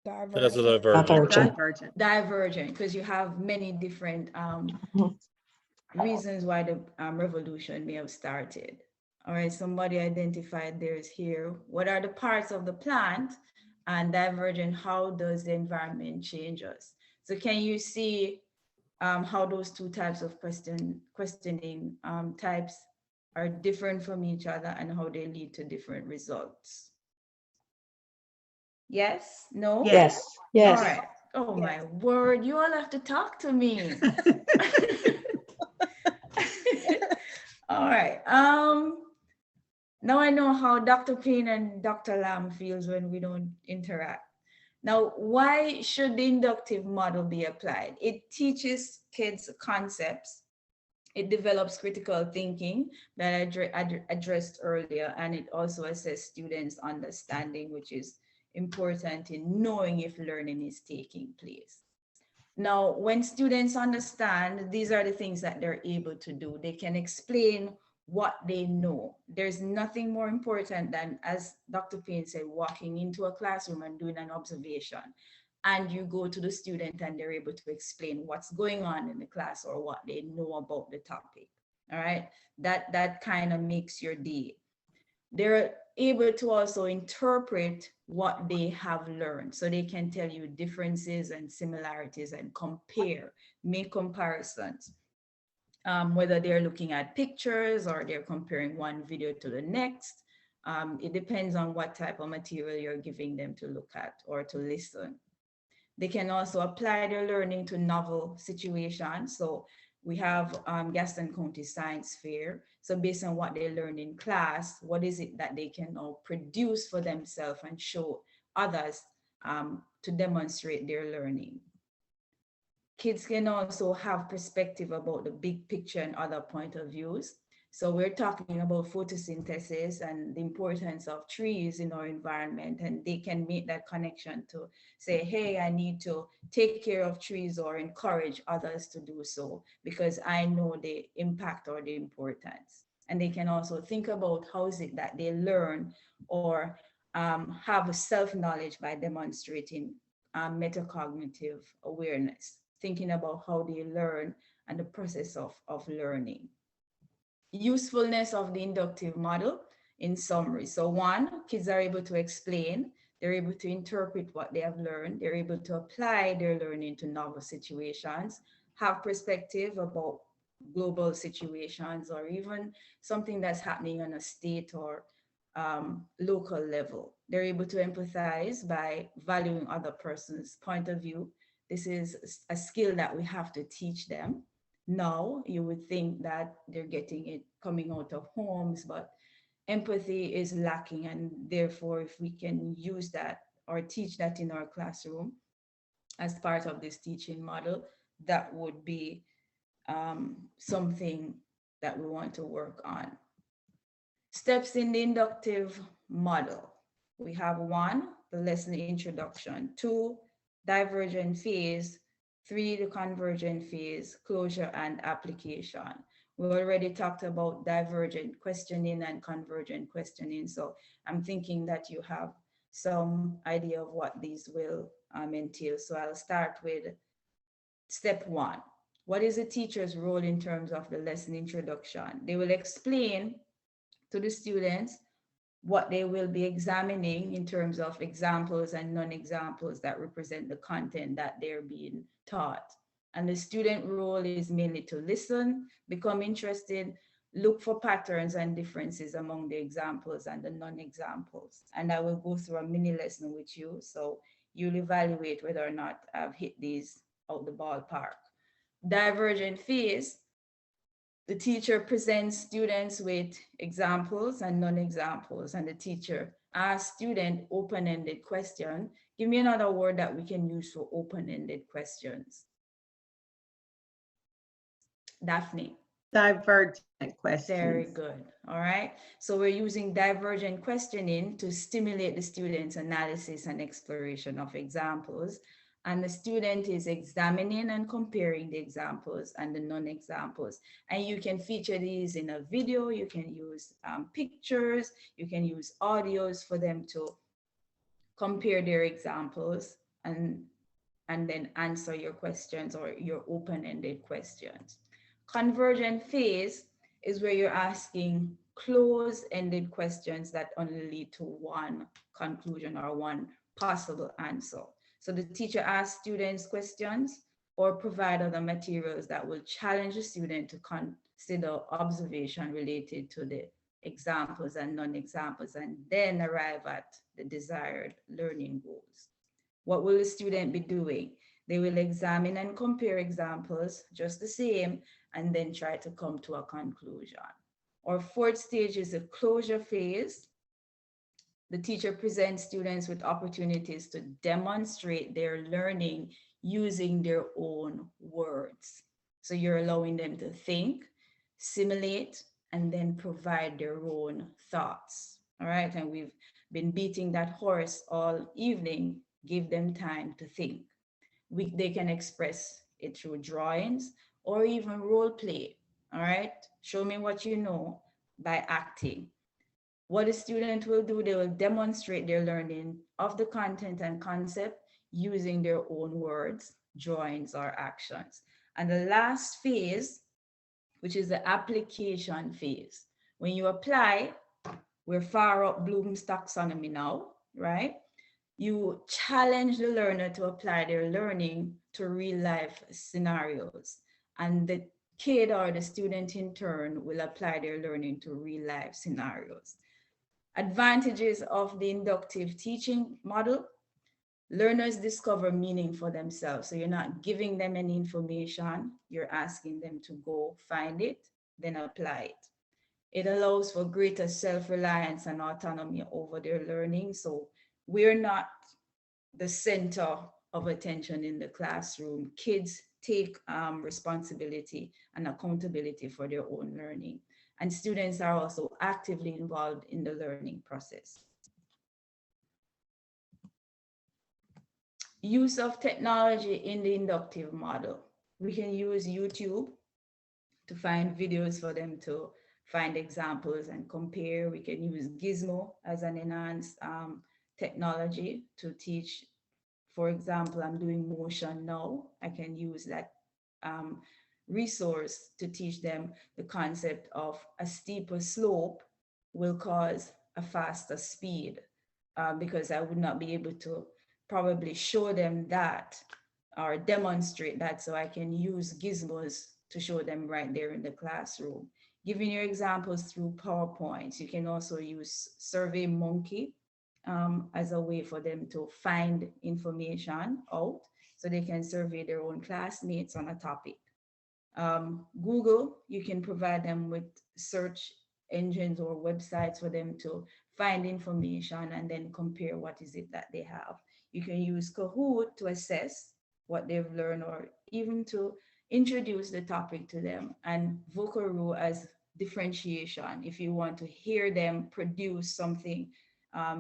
That's a Divergent. divergent. Divergent, because you have many different reasons why the revolution may have started. All right, somebody identified theirs here. What are the parts of the plant? And divergent, how does the environment change us? So can you see how those two types of questioning types are different from each other and how they lead to different results? Yes? No? Yes. Yes. All right. Oh my word, you all have to talk to me. All right. Now I know how Dr. Payne and Dr. Lamb feels when we don't interact. Now, why should the inductive model be applied? It teaches kids concepts. It develops critical thinking that I addressed earlier, and it also assesses students' understanding, which is important in knowing if learning is taking place. Now, when students understand, these are the things that they're able to do. They can explain what they know. There's nothing more important than, as Dr. Payne said, walking into a classroom and doing an observation. And you go to the student and they're able to explain what's going on in the class or what they know about the topic. All right, that kind of makes your day. They're able to also interpret what they have learned. So they can tell you differences and similarities and compare, make comparisons. Whether they're looking at pictures or they're comparing one video to the next. It depends on what type of material you're giving them to look at or to listen. They can also apply their learning to novel situations. So we have Gaston County Science Fair. So based on what they learn in class, what is it that they can now produce for themselves and show others to demonstrate their learning? Kids can also have perspective about the big picture and other point of views. So we're talking about photosynthesis and the importance of trees in our environment, and they can make that connection to say, hey, I need to take care of trees or encourage others to do so because I know the impact or the importance. And they can also think about how is it that they learn or have a self-knowledge by demonstrating metacognitive awareness, thinking about how they learn and the process of learning. Usefulness of the inductive model in summary. So one, kids are able to explain, they're able to interpret what they have learned, they're able to apply their learning to novel situations, have perspective about global situations or even something that's happening on a state or local level. They're able to empathize by valuing other person's point of view. This is a skill that we have to teach them. Now, you would think that they're getting it coming out of homes, but empathy is lacking. And therefore, if we can use that or teach that in our classroom as part of this teaching model, that would be something that we want to work on. Steps in the inductive model. We have 1, the lesson introduction, 2, divergent phase, 3, the convergent phase, closure and application. We already talked about divergent questioning and convergent questioning. So I'm thinking that you have some idea of what these will entail. So I'll start with step 1. What is the teacher's role in terms of the lesson introduction? They will explain to the students what they will be examining in terms of examples and non-examples that represent the content that they're being taught. And the student role is mainly to listen, become interested, look for patterns and differences among the examples and the non-examples. And I will go through a mini lesson with you, so you'll evaluate whether or not I've hit these out the ballpark. Divergent phase. The teacher presents students with examples and non-examples, and the teacher asks student open-ended question. Give me another word that we can use for open-ended questions. Daphne. Divergent questions. Very good. All right. So we're using divergent questioning to stimulate the student's analysis and exploration of examples. And the student is examining and comparing the examples and the non-examples. And you can feature these in a video, you can use pictures, you can use audios for them to compare their examples and then answer your questions or your open-ended questions. Convergent phase is where you're asking close-ended questions that only lead to one conclusion or one possible answer. So the teacher asks students questions or provide other materials that will challenge the student to consider observation related to the examples and non-examples and then arrive at the desired learning goals. What will the student be doing? They will examine and compare examples just the same and then try to come to a conclusion. Our 4th stage is the closure phase. The teacher presents students with opportunities to demonstrate their learning using their own words. So you're allowing them to think, simulate, and then provide their own thoughts. All right, and we've been beating that horse all evening, give them time to think. They can express it through drawings or even role play. All right. Show me what you know by acting. What a student will do, they will demonstrate their learning of the content and concept using their own words, drawings, or actions. And the last phase, which is the application phase. When you apply, we're far up Bloom's taxonomy now, right? You challenge the learner to apply their learning to real life scenarios. And the kid or the student in turn will apply their learning to real life scenarios. Advantages of the inductive teaching model: learners discover meaning for themselves. So you're not giving them any information, you're asking them to go find it, then apply it. It allows for greater self-reliance and autonomy over their learning. So we're not the center of attention in the classroom. Kids take responsibility and accountability for their own learning. And students are also actively involved in the learning process. Use of technology in the inductive model. We can use YouTube to find videos for them to find examples and compare. We can use Gizmo as an enhanced technology to teach. For example, I'm doing motion now. I can use that resource to teach them the concept of a steeper slope will cause a faster speed, because I would not be able to probably show them that or demonstrate that. So I can use gizmos to show them right there in the classroom. Giving your examples through PowerPoints. You can also use SurveyMonkey as a way for them to find information out so they can survey their own classmates on a topic. Google, you can provide them with search engines or websites for them to find information and then compare what is it that they have. You can use Kahoot to assess what they've learned or even to introduce the topic to them, and Vocaroo as differentiation if you want to hear them produce something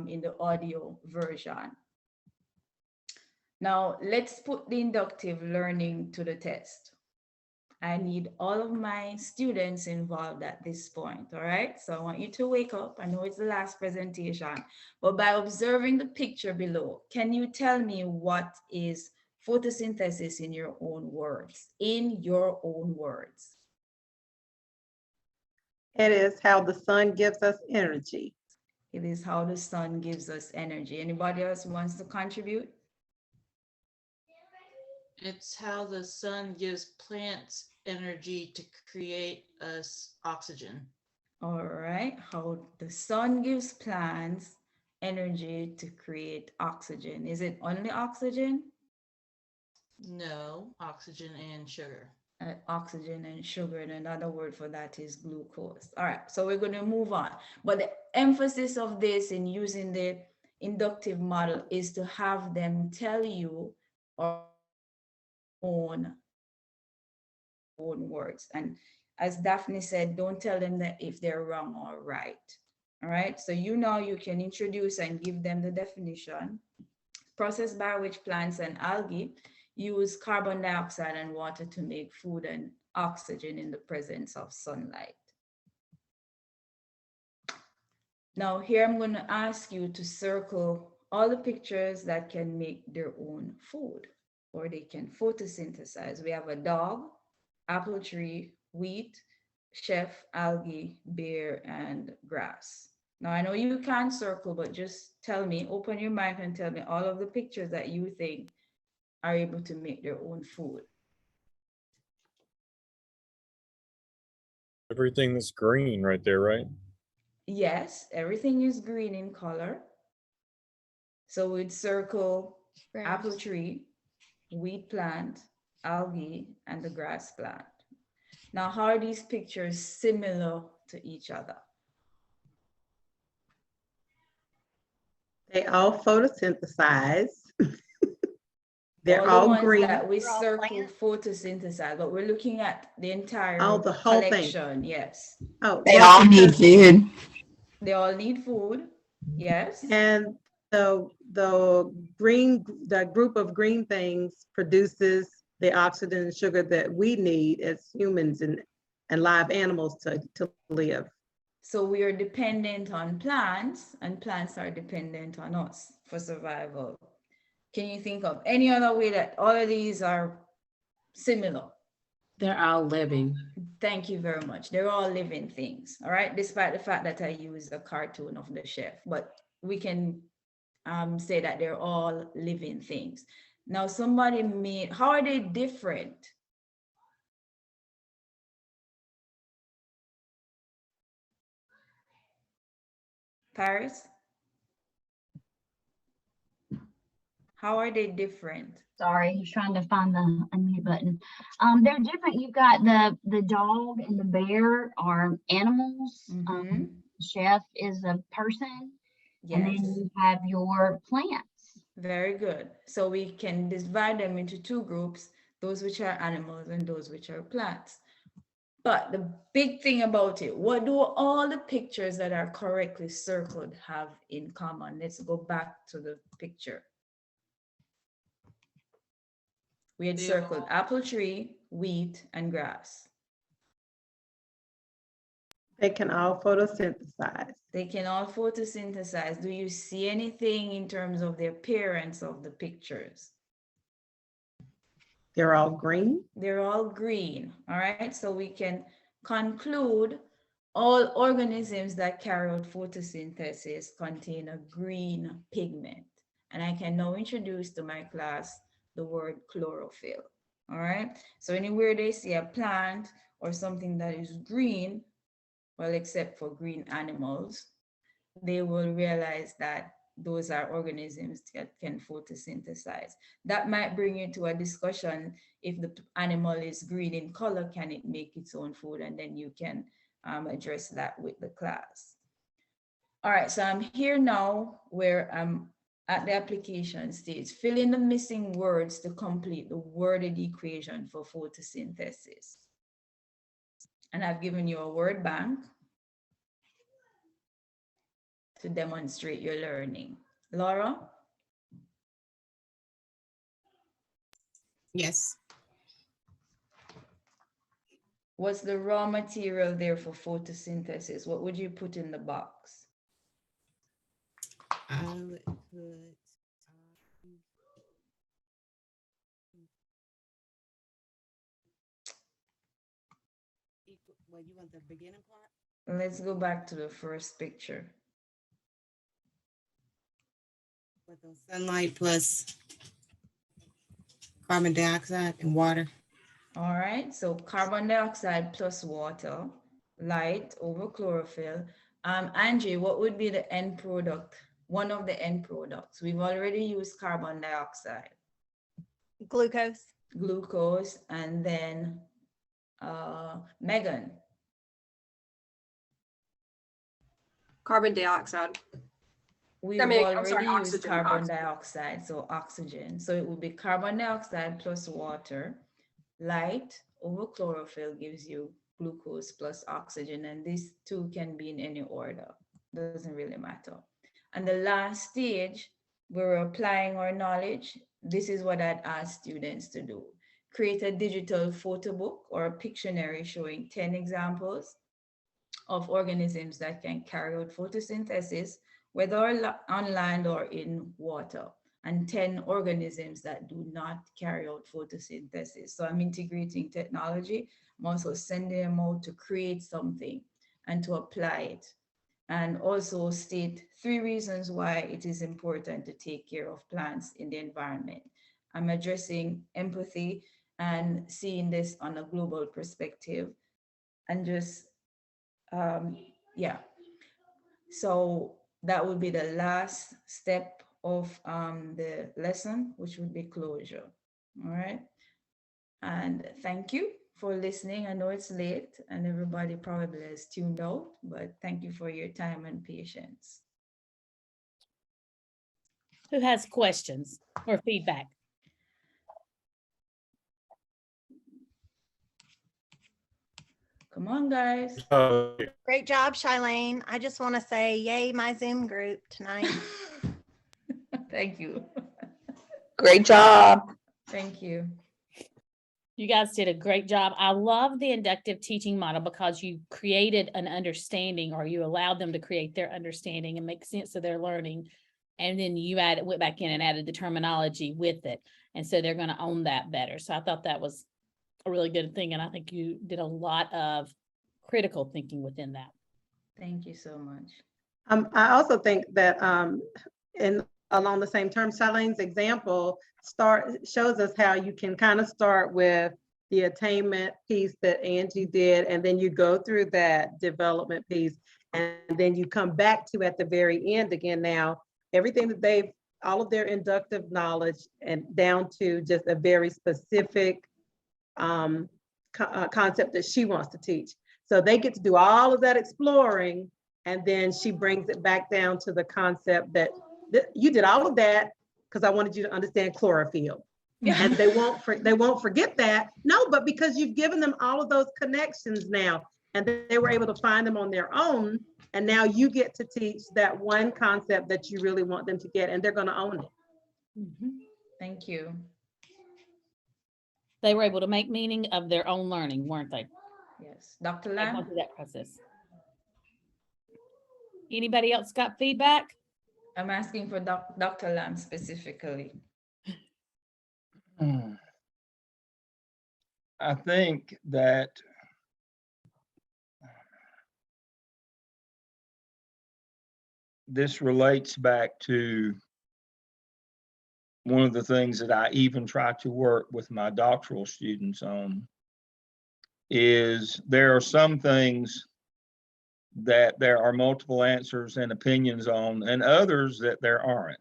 in the audio version. Now let's put the inductive learning to the test. I need all of my students involved at this point, all right? So I want you to wake up. I know it's the last presentation, but by observing the picture below, can you tell me what is photosynthesis in your own words? In your own words. It is how the sun gives us energy. It is how the sun gives us energy. Anybody else wants to contribute? It's how the sun gives plants energy to create us oxygen. All right, how the sun gives plants energy to create oxygen. Is it only oxygen? No, oxygen and sugar. Oxygen and sugar, and another word for that is glucose. All right, so we're going to move on. But the emphasis of this in using the inductive model is to have them tell you or own words. And as Daphne said, don't tell them that if they're wrong or right. All right, so you know you can introduce and give them the definition. Process by which plants and algae use carbon dioxide and water to make food and oxygen in the presence of sunlight. Now here I'm going to ask you to circle all the pictures that can make their own food or they can photosynthesize. We have a dog, apple tree, wheat, chef, algae, bear, and grass. Now I know you can't circle, but just tell me, open your mic and tell me all of the pictures that you think are able to make their own food. Everything that's green right there, right? Yes, everything is green in color. So we'd circle apple tree, wheat plant, algae, and the grass plant. Now, how are these pictures similar to each other? They all photosynthesize. They're all green. That we circled photosynthesize, but we're looking at the entire the whole collection. thing. Yes. They all need food. They all need food. Yes. And the group of green things produces the oxygen and sugar that we need as humans and live animals to live. So we are dependent on plants, and plants are dependent on us for survival. Can you think of any other way that all of these are similar? They're all living. Thank you very much. They're all living things, all right? Despite the fact that I use a cartoon of the chef, but we can say that they're all living things. Now, somebody made, how are they different? Paris? How are they different? Sorry, he's trying to find the unmute button. They're different. You've got the dog and the bear are animals. Chef is a person. And then Yes. you have your plants. Very good. So we can divide them into two groups, those which are animals and those which are plants. But the big thing about it, what do all the pictures that are correctly circled have in common? Let's go back to the picture. We had circled apple tree, wheat, and grass. They can all photosynthesize. They can all photosynthesize. Do you see anything in terms of the appearance of the pictures? They're all green. They're all green, all right? So we can conclude all organisms that carry out photosynthesis contain a green pigment. And I can now introduce to my class the word chlorophyll, all right? So anywhere they see a plant or something that is green, well, except for green animals, they will realize that those are organisms that can photosynthesize. That might bring you to a discussion. If the animal is green in color, can it make its own food? And then you can address that with the class. All right, so I'm here now where I'm at the application stage. Fill in the missing words to complete the worded equation for photosynthesis. And I've given you a word bank to demonstrate your learning. Laura? Yes. What's the raw material there for photosynthesis? What would you put in the box? I would put well, you want the beginning part? Let's go back to the first picture. With the sunlight plus carbon dioxide and water. All right, so carbon dioxide plus water, light over chlorophyll. Angie, what would be the end product? One of the end products. We've already used carbon dioxide. Glucose. Glucose, and then Megan. Carbon dioxide. We've I'm already sorry, used oxygen, carbon oxygen. dioxide, so oxygen. So it would be carbon dioxide plus water. Light over chlorophyll gives you glucose plus oxygen, and these two can be in any order. Doesn't really matter. And the last stage, we're applying our knowledge. This is what I'd ask students to do. Create a digital photo book or a Pictionary showing 10 examples of organisms that can carry out photosynthesis, whether on land or in water, and 10 organisms that do not carry out photosynthesis. So I'm integrating technology. I'm also sending them out to create something and to apply it. And also state 3 reasons why it is important to take care of plants in the environment. I'm addressing empathy and seeing this on a global perspective, and just yeah. So that would be the last step of the lesson, which would be closure. All right. And thank you for listening. I know it's late and everybody probably is tuned out, but thank you for your time and patience. Who has questions or feedback? Come on, guys. Great job, Shailene. I just want to say, yay, my Zoom group tonight. Thank you. Great job. Thank you. You guys did a great job. I love the inductive teaching model because you created an understanding, or you allowed them to create their understanding and make sense of their learning. And then you went back in and added the terminology with it. And so they're going to own that better. So I thought that was a really good thing. And I think you did a lot of critical thinking within that. Thank you so much. I also think that along the same term, Charlene's example shows us how you can kind of start with the attainment piece that Angie did, and then you go through that development piece, and then you come back to at the very end again. Now, everything that all of their inductive knowledge, and down to just a very specific concept that she wants to teach. So they get to do all of that exploring, and then she brings it back down to the concept that you did all of that because I wanted you to understand chlorophyll. And they won't forget that. No, but because you've given them all of those connections now, and they were able to find them on their own, and now you get to teach that one concept that you really want them to get, and they're going to own it. Mm-hmm. Thank you. They were able to make meaning of their own learning, weren't they? Yes. Dr. They Lam? went through that process. Anybody else got feedback? I'm asking for Dr. Lam specifically. I think that this relates back to one of the things that I even try to work with my doctoral students on, is there are some things that there are multiple answers and opinions on, and others that there aren't.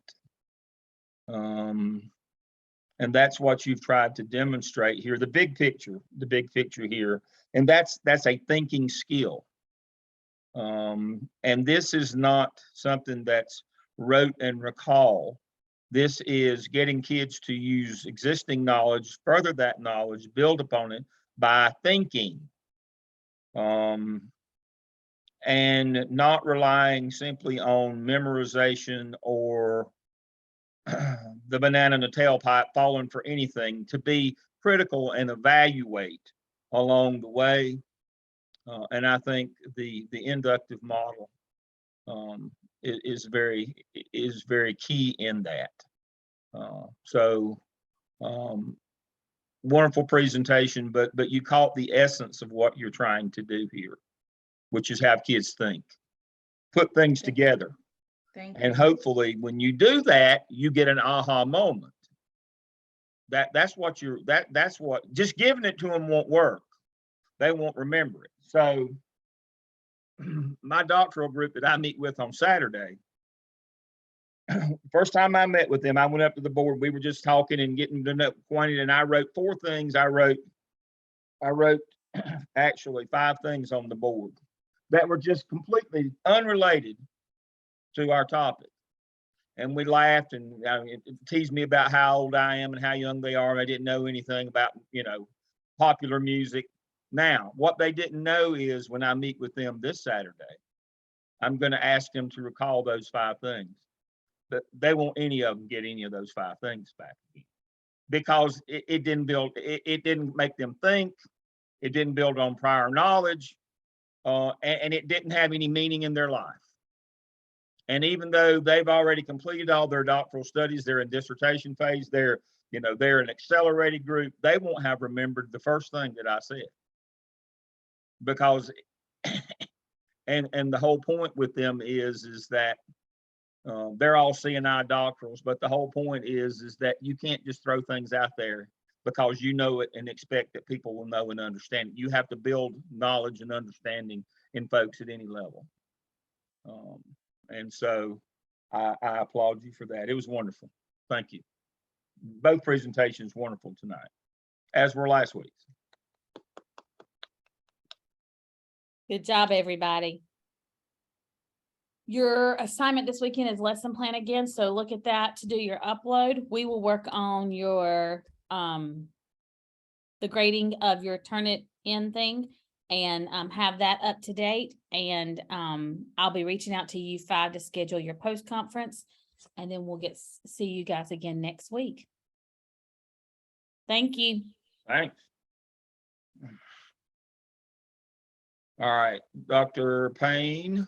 And that's what you've tried to demonstrate here, the big picture here. And that's a thinking skill. And this is not something that's rote and recall. This is getting kids to use existing knowledge, further that knowledge, build upon it by thinking. And not relying simply on memorization or the banana in the tailpipe falling for anything, to be critical and evaluate along the way. And I think the inductive model is very key in that. Wonderful presentation, but you caught the essence of what you're trying to do here, which is have kids think, put things together. And hopefully when you do that, you get an aha moment. That's what just giving it to them won't work. They won't remember it. So my doctoral group that I meet with on Saturday, first time I met with them, I went up to the board. We were just talking and getting to know acquainted, and I wrote 4 things. I wrote actually 5 things on the board that were just completely unrelated to our topic. And we laughed, and it teased me about how old I am and how young they are. I didn't know anything about, popular music. Now, what they didn't know is when I meet with them this Saturday, I'm going to ask them to recall those 5 things. But they won't any of them get any of those 5 things back again, because it didn't make them think. It didn't build on prior knowledge, and it didn't have any meaning in their life. And even though they've already completed all their doctoral studies, they're in dissertation phase, they're an accelerated group, they won't have remembered the first thing that I said. Because, and the whole point with them is that they're all C&I doctorals, but the whole point is that you can't just throw things out there because you know it and expect that people will know and understand it. You have to build knowledge and understanding in folks at any level. And so I applaud you for that. It was wonderful. Thank you. Both presentations wonderful tonight, as were last week's. Good job, everybody. Your assignment this weekend is lesson plan again, so look at that to do your upload. We will work on your the grading of your Turnitin thing, and have that up to date. And I'll be reaching out to you 5 to schedule your post conference, and then we'll see you guys again next week. Thank you. Thanks. All right, Dr. Payne.